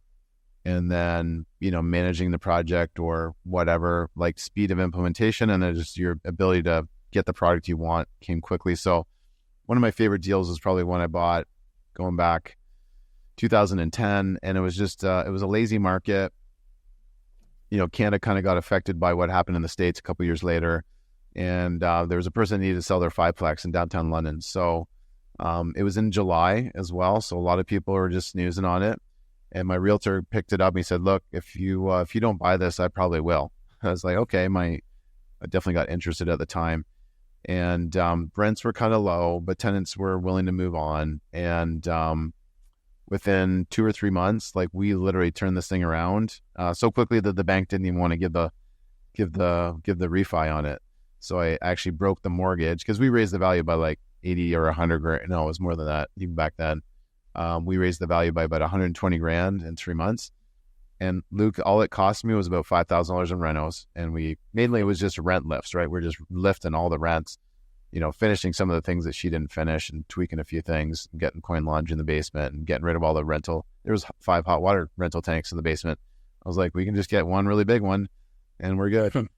And then, managing the project or whatever, like speed of implementation and then just your ability to get the product you want came quickly. So one of my favorite deals is probably one I bought going back 2010. And it was just, it was a lazy market. Canada kind of got affected by what happened in the States a couple years later. And there was a person that needed to sell their fiveplex in downtown London. So it was in July as well. So a lot of people were just snoozing on it. And my realtor picked it up and he said, look, if you don't buy this, I probably will. I was like, okay, I definitely got interested at the time. And rents were kind of low, but tenants were willing to move on. And within 2 or 3 months, like we literally turned this thing around so quickly that the bank didn't even want to give the refi on it. So I actually broke the mortgage because we raised the value by like 80 or 100 grand. No, it was more than that even back then. We raised the value by about 120 grand in 3 months. And Luke, all it cost me was about $5,000 in renos. And mainly it was just rent lifts, right? We're just lifting all the rents, finishing some of the things that she didn't finish and tweaking a few things, getting coin lounge in the basement and getting rid of all the rental. There was 5 hot water rental tanks in the basement. I was like, we can just get one really big one and we're good.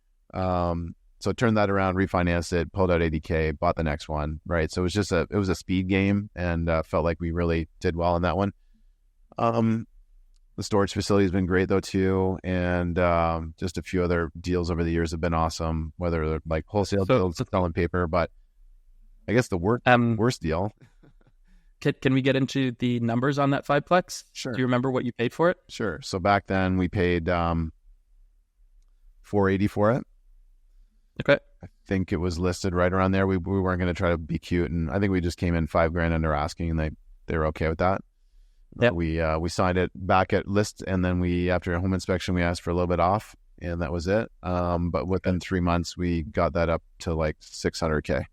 So turned that around, refinanced it, pulled out 80K, bought the next one, right? So it was a speed game and felt like we really did well in that one. The storage facility has been great though too. And just a few other deals over the years have been awesome, whether they're like wholesale deals, selling paper, but I guess the worst deal. Can we get into the numbers on that fiveplex? Sure. Do you remember what you paid for it? Sure. So back then we paid $480 for it. Okay. I think it was listed right around there. We weren't going to try to be cute, and I think we just came in $5,000 under asking, and they were okay with that. Yeah. We signed it back at list, and then after a home inspection, we asked for a little bit off, and that was it. But within 3 months, we got that up to like $600K.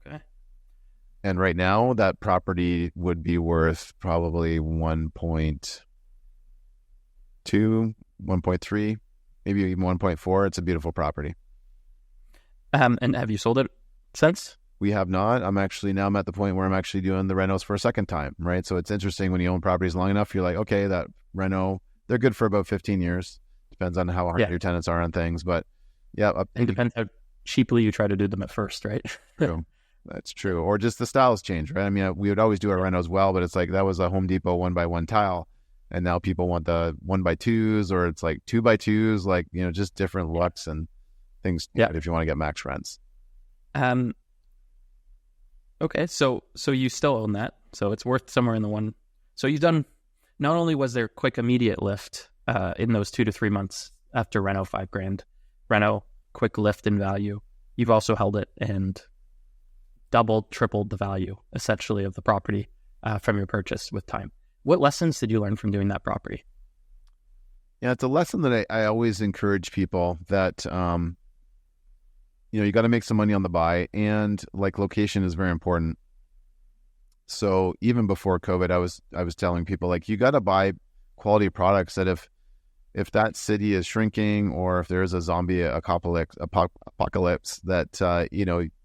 Okay. And right now, that property would be worth probably 1.2, 1.3, maybe even 1.4. It's a beautiful property. And have you sold it since? We have not. I'm at the point where I'm actually doing the renos for a second time, right? So it's interesting when you own properties long enough, you're like, okay, that reno, they're good for about 15 years. Depends on how hard your tenants are on things. But yeah. It depends how cheaply you try to do them at first, right? True. That's true. Or just the styles change, right? I mean, we would always do our renos well, but it's like that was a Home Depot 1x1 tile. And now people want the 1x2s or it's like 2x2s, like, just different looks and things if you want to get max rents. Okay, so you still own that, so it's worth somewhere in the one. So you've done. Not only was there quick immediate lift in those 2 to 3 months after reno, $5,000, reno quick lift in value. You've also held it and doubled, tripled the value essentially of the property from your purchase with time. What lessons did you learn from doing that property? Yeah, it's a lesson that I always encourage people that, you got to make some money on the buy, and like location is very important. So even before COVID, I was telling people, like, you got to buy quality products that if that city is shrinking, or if there is a zombie apocalypse that,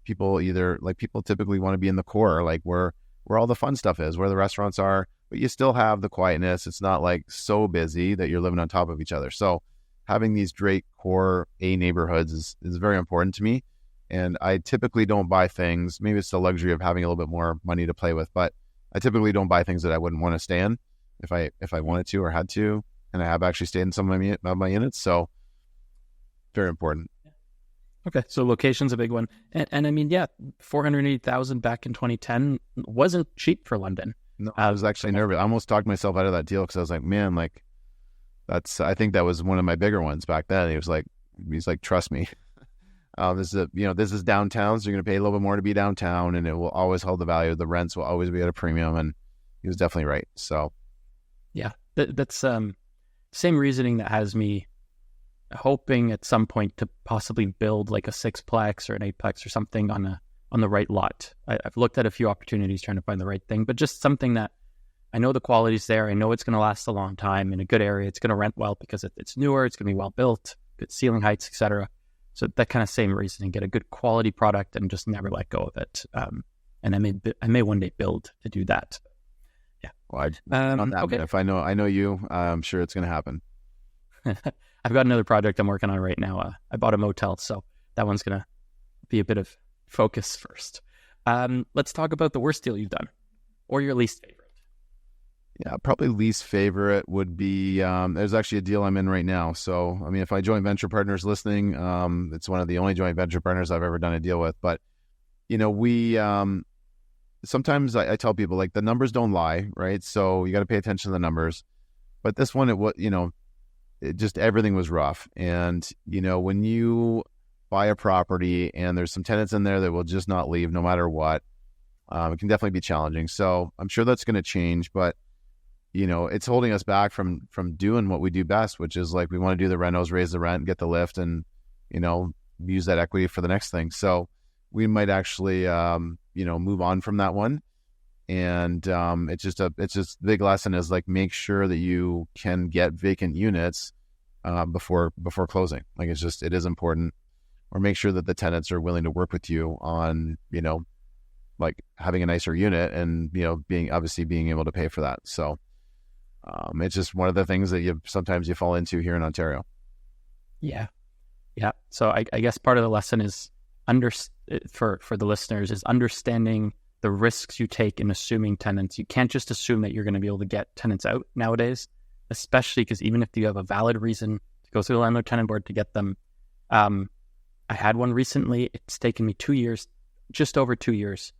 people typically want to be in the core, like where all the fun stuff is, where the restaurants are, but you still have the quietness. It's not like so busy that you're living on top of each other. So having these great core A neighborhoods is very important to me. And I typically don't buy things, maybe it's the luxury of having a little bit more money to play with, but I typically don't buy things that I wouldn't want to stay in if I wanted to or had to. And I have actually stayed in some of my units. So very important. Okay. So location's a big one. And I mean, yeah, 480,000 back in 2010 wasn't cheap for London. No, I was actually nervous. I almost talked myself out of that deal because I was like, man, like I think that was one of my bigger ones back then. He's like, trust me. This is downtown, so you're going to pay a little bit more to be downtown, and it will always hold the value. The rents will always be at a premium, and he was definitely right. So, yeah, that's same reasoning that has me hoping at some point to possibly build like a 6-plex or an 8-plex or something on the right lot. I've looked at a few opportunities trying to find the right thing, but just something that I know the quality's there. I know it's going to last a long time in a good area. It's going to rent well because it's newer. It's going to be well built, good ceiling heights, etc. So that kind of same reasoning, get a good quality product and just never let go of it. And I may one day build to do that. Yeah. Well, okay. If I know you, I'm sure it's going to happen. I've got another project I'm working on right now. I bought a motel, so that one's going to be a bit of focus first. Let's talk about the worst deal you've done or your least favorite. Yeah, probably least favorite would be, there's actually a deal I'm in right now. So, I mean, if my joint venture partner's listening, it's one of the only joint venture partners I've ever done a deal with. But, we, sometimes I tell people, like, the numbers don't lie, right? So you got to pay attention to the numbers. But this one, it just everything was rough. And, when you buy a property and there's some tenants in there that will just not leave no matter what, it can definitely be challenging. So I'm sure that's going to change, but it's holding us back from doing what we do best, which is like, we want to do the renos, raise the rent, get the lift, and, use that equity for the next thing. So we might actually, move on from that one. And it's just the big lesson is, like, make sure that you can get vacant units before closing. Like, it is important. Or make sure that the tenants are willing to work with you on, like having a nicer unit and, being able to pay for that. So it's just one of the things that sometimes you fall into here in Ontario. Yeah. Yeah. So I guess part of the lesson is for the listeners is understanding the risks you take in assuming tenants. You can't just assume that you're going to be able to get tenants out nowadays, especially because even if you have a valid reason to go through the landlord tenant board to get them, I had one recently. It's taken me 2 years, just over 2 years,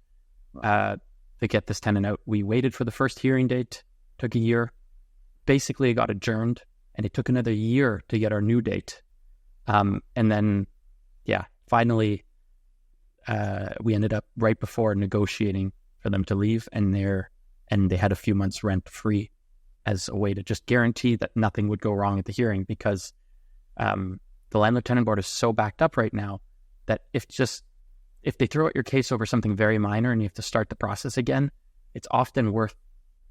to get this tenant out. We waited for the first hearing date, took a year. Basically, it got adjourned, and it took another year to get our new date. And then, finally, we ended up right before negotiating for them to leave, and they had a few months rent free as a way to just guarantee that nothing would go wrong at the hearing, because the landlord tenant board is so backed up right now that if they throw out your case over something very minor and you have to start the process again, it's often worth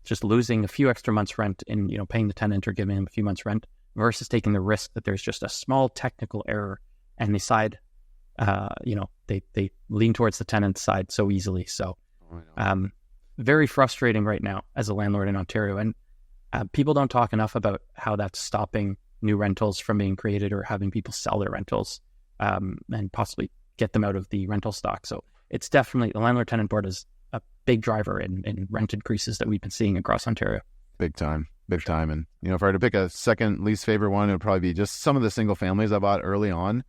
just losing a few extra months rent in, paying the tenant or giving him a few months rent versus taking the risk that there's just a small technical error and they side, they lean towards the tenant's side so easily. So very frustrating right now as a landlord in Ontario. And people don't talk enough about how that's stopping new rentals from being created or having people sell their rentals and possibly get them out of the rental stock. So it's definitely, the landlord tenant board is a big driver in rent increases that we've been seeing across Ontario. Big time. And, if I were to pick a second least favorite one, it would probably be just some of the single families I bought early on.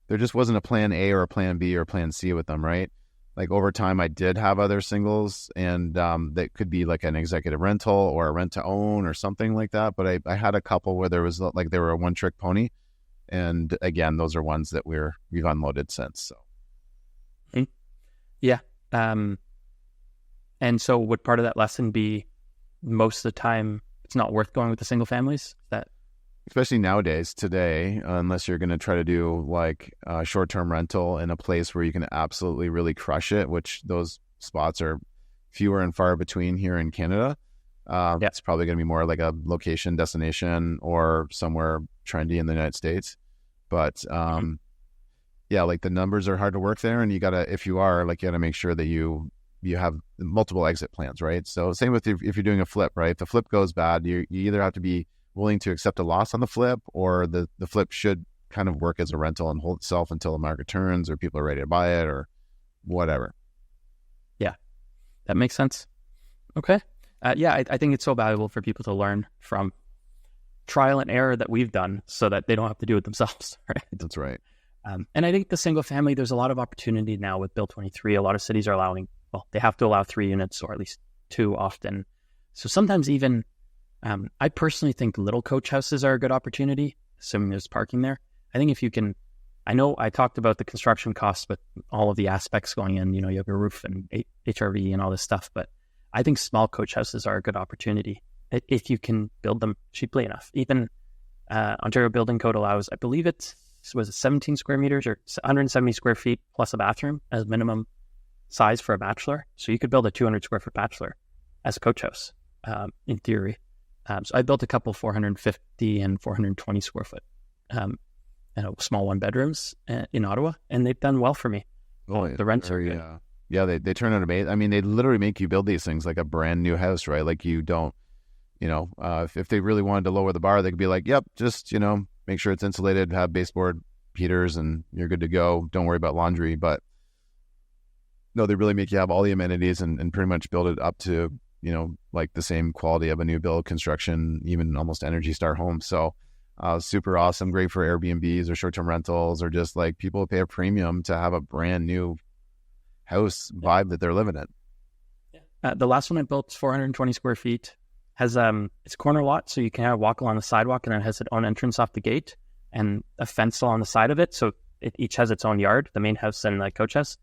There just wasn't a plan A or a plan B or a plan C with them, right? Like, over time, I did have other singles, and that could be like an executive rental or a rent to own or something like that. But I had a couple where there was like, they were a one trick pony. And again, those are ones that we've unloaded since. So. Yeah. And so would part of that lesson be most of the time it's not worth going with the single families? That especially nowadays, today, unless you're going to try to do like a short-term rental in a place where you can absolutely really crush it, which those spots are fewer and far between here in Canada. It's probably going to be more like a location destination or somewhere trendy in the United States. But yeah, like the numbers are hard to work there, and you gotta, if you are, like, you gotta make sure that you have multiple exit plans, right? So same with if you're doing a flip, right? If the flip goes bad, you either have to be willing to accept a loss on the flip, or the flip should kind of work as a rental and hold itself until the market turns or people are ready to buy it or whatever. Yeah, that makes sense. Okay. I think it's so valuable for people to learn from trial and error that we've done so that they don't have to do it themselves, right? That's right. And I think the single family, there's a lot of opportunity now with Bill 23. A lot of cities are allowing, well, they have to allow 3 units or at least 2 often. So sometimes even, I personally think little coach houses are a good opportunity, assuming there's parking there. I think if you can, I know I talked about the construction costs, but all of the aspects going in, you have your roof and HRV and all this stuff, but I think small coach houses are a good opportunity if you can build them cheaply enough. Even Ontario Building Code allows, I believe was it 17 square meters or 170 square feet plus a bathroom as minimum size for a bachelor. So you could build a 200 square foot bachelor as a coach house, in theory. So I built a couple 450 and 420 square foot, small 1 bedrooms in Ottawa, and they've done well for me. Oh, the rents are good. Yeah, they turn out amazing. I mean, they literally make you build these things like a brand new house, right? Like you don't, if they really wanted to lower the bar, they could be like, yep, just, make sure it's insulated, have baseboard heaters, and you're good to go. Don't worry about laundry. But no, they really make you have all the amenities and pretty much build it up to, like the same quality of a new build construction, even almost Energy Star home. So super awesome. Great for Airbnbs or short-term rentals, or just like people pay a premium to have a brand new house vibe that they're living in. Yeah. The last one I built, 420 square feet, has it's a corner lot, so you can walk along the sidewalk, and then it has its own entrance off the gate and a fence along the side of it. So it each has its own yard, the main house and the coach house.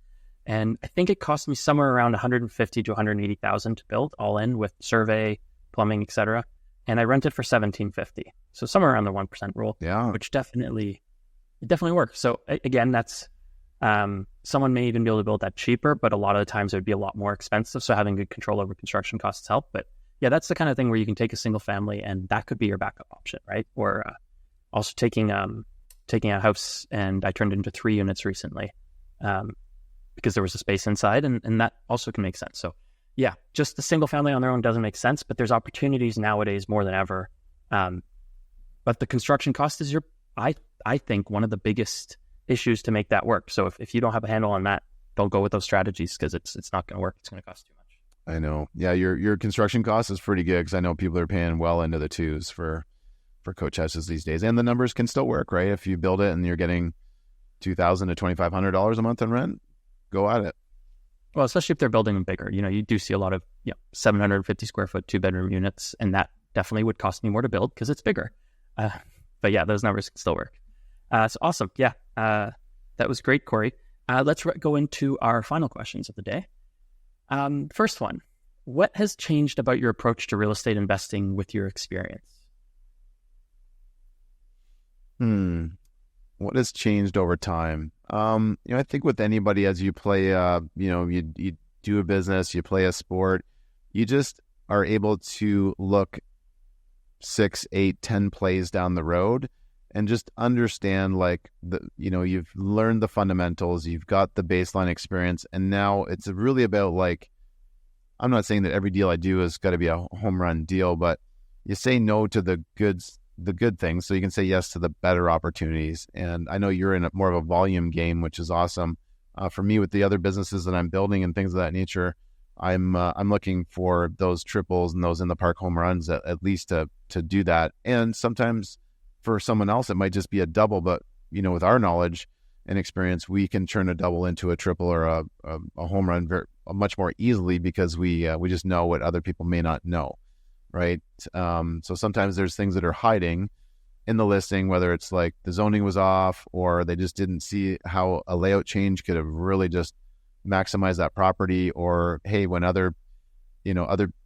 And I think it cost me somewhere around 150 to 180,000 to build, all in with survey, plumbing, etc. And I rented for 1750, so somewhere around the 1% rule. Yeah, which definitely works. So again, that's someone may even be able to build that cheaper, but a lot of the times it would be a lot more expensive. So having good control over construction costs help. But yeah, that's the kind of thing where you can take a single family and that could be your backup option, right? Or also taking a house, and I turned it into 3 units recently because there was a space inside, and that also can make sense. So yeah, just the single family on their own doesn't make sense, but there's opportunities nowadays more than ever. But the construction cost is I think one of the biggest issues to make that work. So if you don't have a handle on that, don't go with those strategies because it's not going to work. It's going to cost too much. I know. Yeah, your construction cost is pretty good because I know people are paying well into the 2s for coach houses these days, and the numbers can still work, right? If you build it and you're getting $2,000 to $2,500 a month in rent, go at it. Well, especially if they're building them bigger, you do see a lot of 750 square foot 2-bedroom units, and that definitely would cost me more to build because it's bigger. But yeah, those numbers can still work. So awesome. Yeah, that was great, Kory. Let's go into our final questions of the day. First one, what has changed about your approach to real estate investing with your experience? What has changed over time? I think with anybody, as you play, you do a business, you play a sport, you just are able to look 6, 8, 10 plays down the road and just understand, like, you've learned the fundamentals, you've got the baseline experience, and now it's really about, like, I'm not saying that every deal I do has got to be a home run deal, but you say no to the good things so you can say yes to the better opportunities. And I know you're in more of a volume game, which is awesome. For me, with the other businesses that I'm building and things of that nature, I'm looking for those triples and those in the park home runs at least to do that. And sometimes for someone else, it might just be a double, but with our knowledge and experience, we can turn a double into a triple or a home run much more easily because we just know what other people may not know. Right. So sometimes there's things that are hiding in the listing, whether it's like the zoning was off or they just didn't see how a layout change could have really just maximize that property, or hey, when other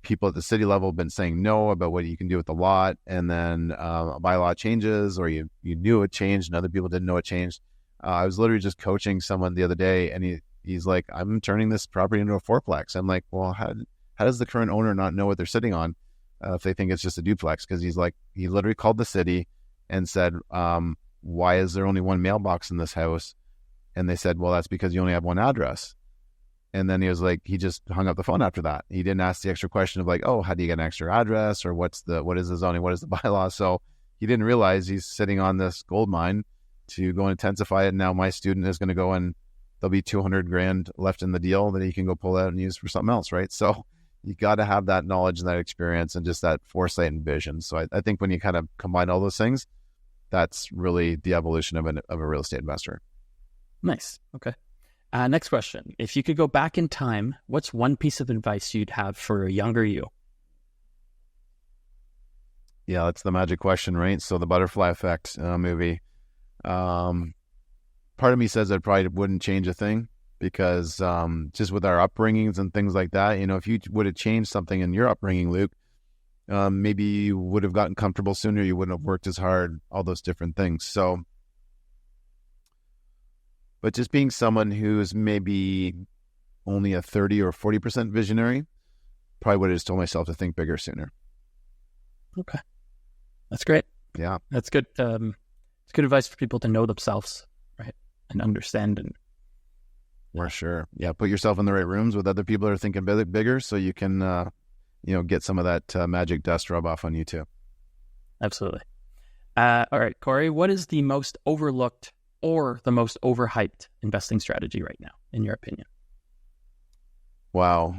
people at the city level have been saying no about what you can do with the lot, and then a bylaw changes, or you knew it changed and other people didn't know it changed. I was literally just coaching someone the other day, and he's like, I'm turning this property into a fourplex. I'm like, well, how does the current owner not know what they're sitting on if they think it's just a duplex? Because he's like, he literally called the city and said, why is there only one mailbox in this house? And they said, well, that's because you only have one address. And then he was like, he just hung up the phone after that. He didn't ask the extra question of like, oh, how do you get an extra address, or what is the zoning, what is the bylaw? So he didn't realize he's sitting on this gold mine to go and intensify it. And now my student is going to go, and there'll be $200,000 left in the deal that he can go pull out and use for something else, right? So you got to have that knowledge and that experience and just that foresight and vision. So I think when you kind of combine all those things, that's really the evolution of a real estate investor. Nice. Okay. Next question. If you could go back in time, what's one piece of advice you'd have for a younger you? Yeah, that's the magic question, right? So the Butterfly Effect movie. Part of me says I probably wouldn't change a thing, because just with our upbringings and things like that, if you would have changed something in your upbringing, Luke, maybe you would have gotten comfortable sooner. You wouldn't have worked as hard, all those different things. So, but just being someone who's maybe only a 30 or 40% visionary, probably would have just told myself to think bigger sooner. Okay. That's great. Yeah. That's good. It's good advice for people to know themselves, right? And understand. And for sure. Yeah. Put yourself in the right rooms with other people that are thinking bigger, so you can, get some of that magic dust rub off on you too. Absolutely. All right, Kory, what is the most overlooked or the most overhyped investing strategy right now, in your opinion? Wow.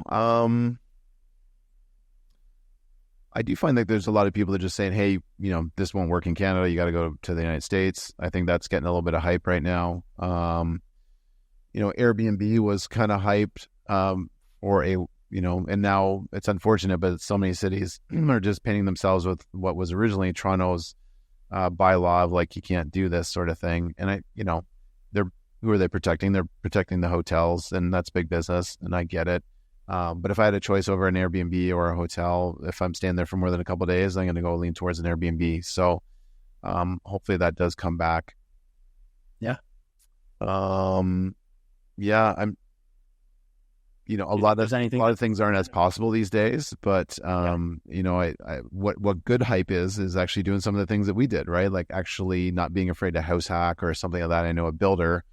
I do find that there's a lot of people that are just saying, hey, this won't work in Canada. You got to go to the United States. I think that's getting a little bit of hype right now. Airbnb was kind of hyped and now it's unfortunate, but so many cities are just painting themselves with what was originally Toronto's bylaw of like, you can't do this sort of thing. And who are they protecting? They're protecting the hotels, and that's big business, and I get it. But if I had a choice over an Airbnb or a hotel, if I'm staying there for more than a couple of days, I'm going to go lean towards an Airbnb. So hopefully that does come back. Yeah. Yeah, I'm. A lot of things aren't as possible these days, but what good hype is actually doing some of the things that we did, right? Like actually not being afraid to house hack or something like that. I know a builder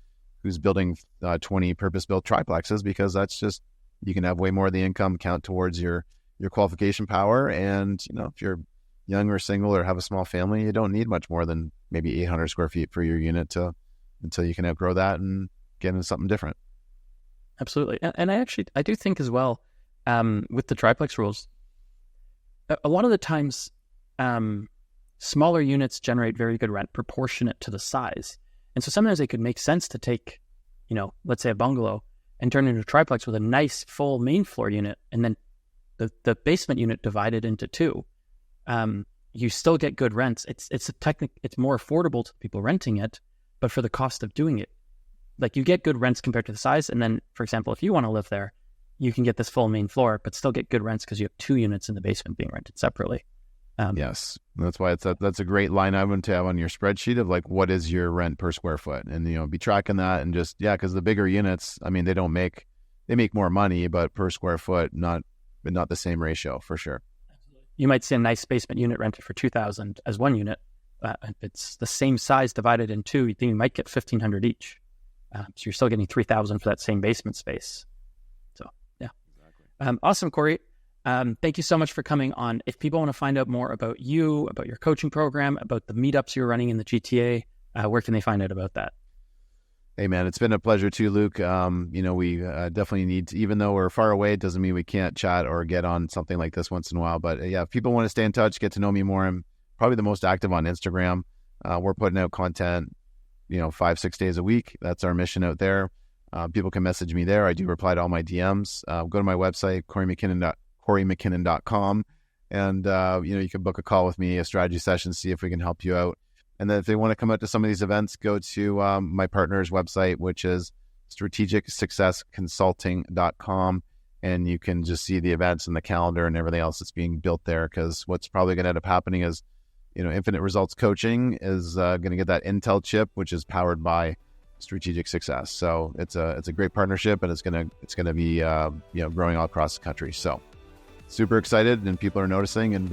who's building 20 purpose-built triplexes, because that's just, you can have way more of the income count towards your qualification power. And if you're young or single or have a small family, you don't need much more than maybe 800 square feet for your unit until you can outgrow that and get into something different. Absolutely. And I do think as well, with the triplex rules, a lot of the times, smaller units generate very good rent proportionate to the size. And so sometimes it could make sense to take, let's say a bungalow and turn it into a triplex with a nice full main floor unit, and then the basement unit divided into two. You still get good rents. It's more affordable to people renting it, but for the cost of doing it, like you get good rents compared to the size. And then, for example, if you want to live there, you can get this full main floor, but still get good rents because you have two units in the basement being rented separately. Yes, that's why that's a great line item to have on your spreadsheet of like, what is your rent per square foot, and be tracking that, and just because the bigger units, I mean, they make more money, but per square foot, not the same ratio for sure. You might see a nice basement unit rented for $2,000 as one unit. If it's the same size divided in two, you might get $1,500 each. So you're still getting $3,000 for that same basement space. So yeah, exactly. Awesome, Kory. Thank you so much for coming on. If people want to find out more about you, about your coaching program, about the meetups you're running in the GTA, where can they find out about that? Hey man, it's been a pleasure too, Luke. We definitely need to, even though we're far away, it doesn't mean we can't chat or get on something like this once in a while. But if people want to stay in touch, get to know me more, I'm probably the most active on Instagram. We're putting out content, 5-6 days a week. That's our mission out there. People can message me there. I do reply to all my DMs. Go to my website, KoryMacKinnon.com, and you can book a call with me, a strategy session, see if we can help you out. And then if they want to come out to some of these events, go to my partner's website, which is strategicsuccessconsulting.com. And you can just see the events and the calendar and everything else that's being built there. Because what's probably going to end up happening is, Infinite Results Coaching is going to get that Intel chip, which is powered by Strategic Success. So it's a great partnership, and it's going to be growing all across the country. So super excited, and people are noticing. And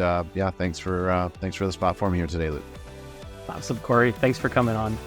thanks for this platform here today, Luke. Awesome, Kory. Thanks for coming on.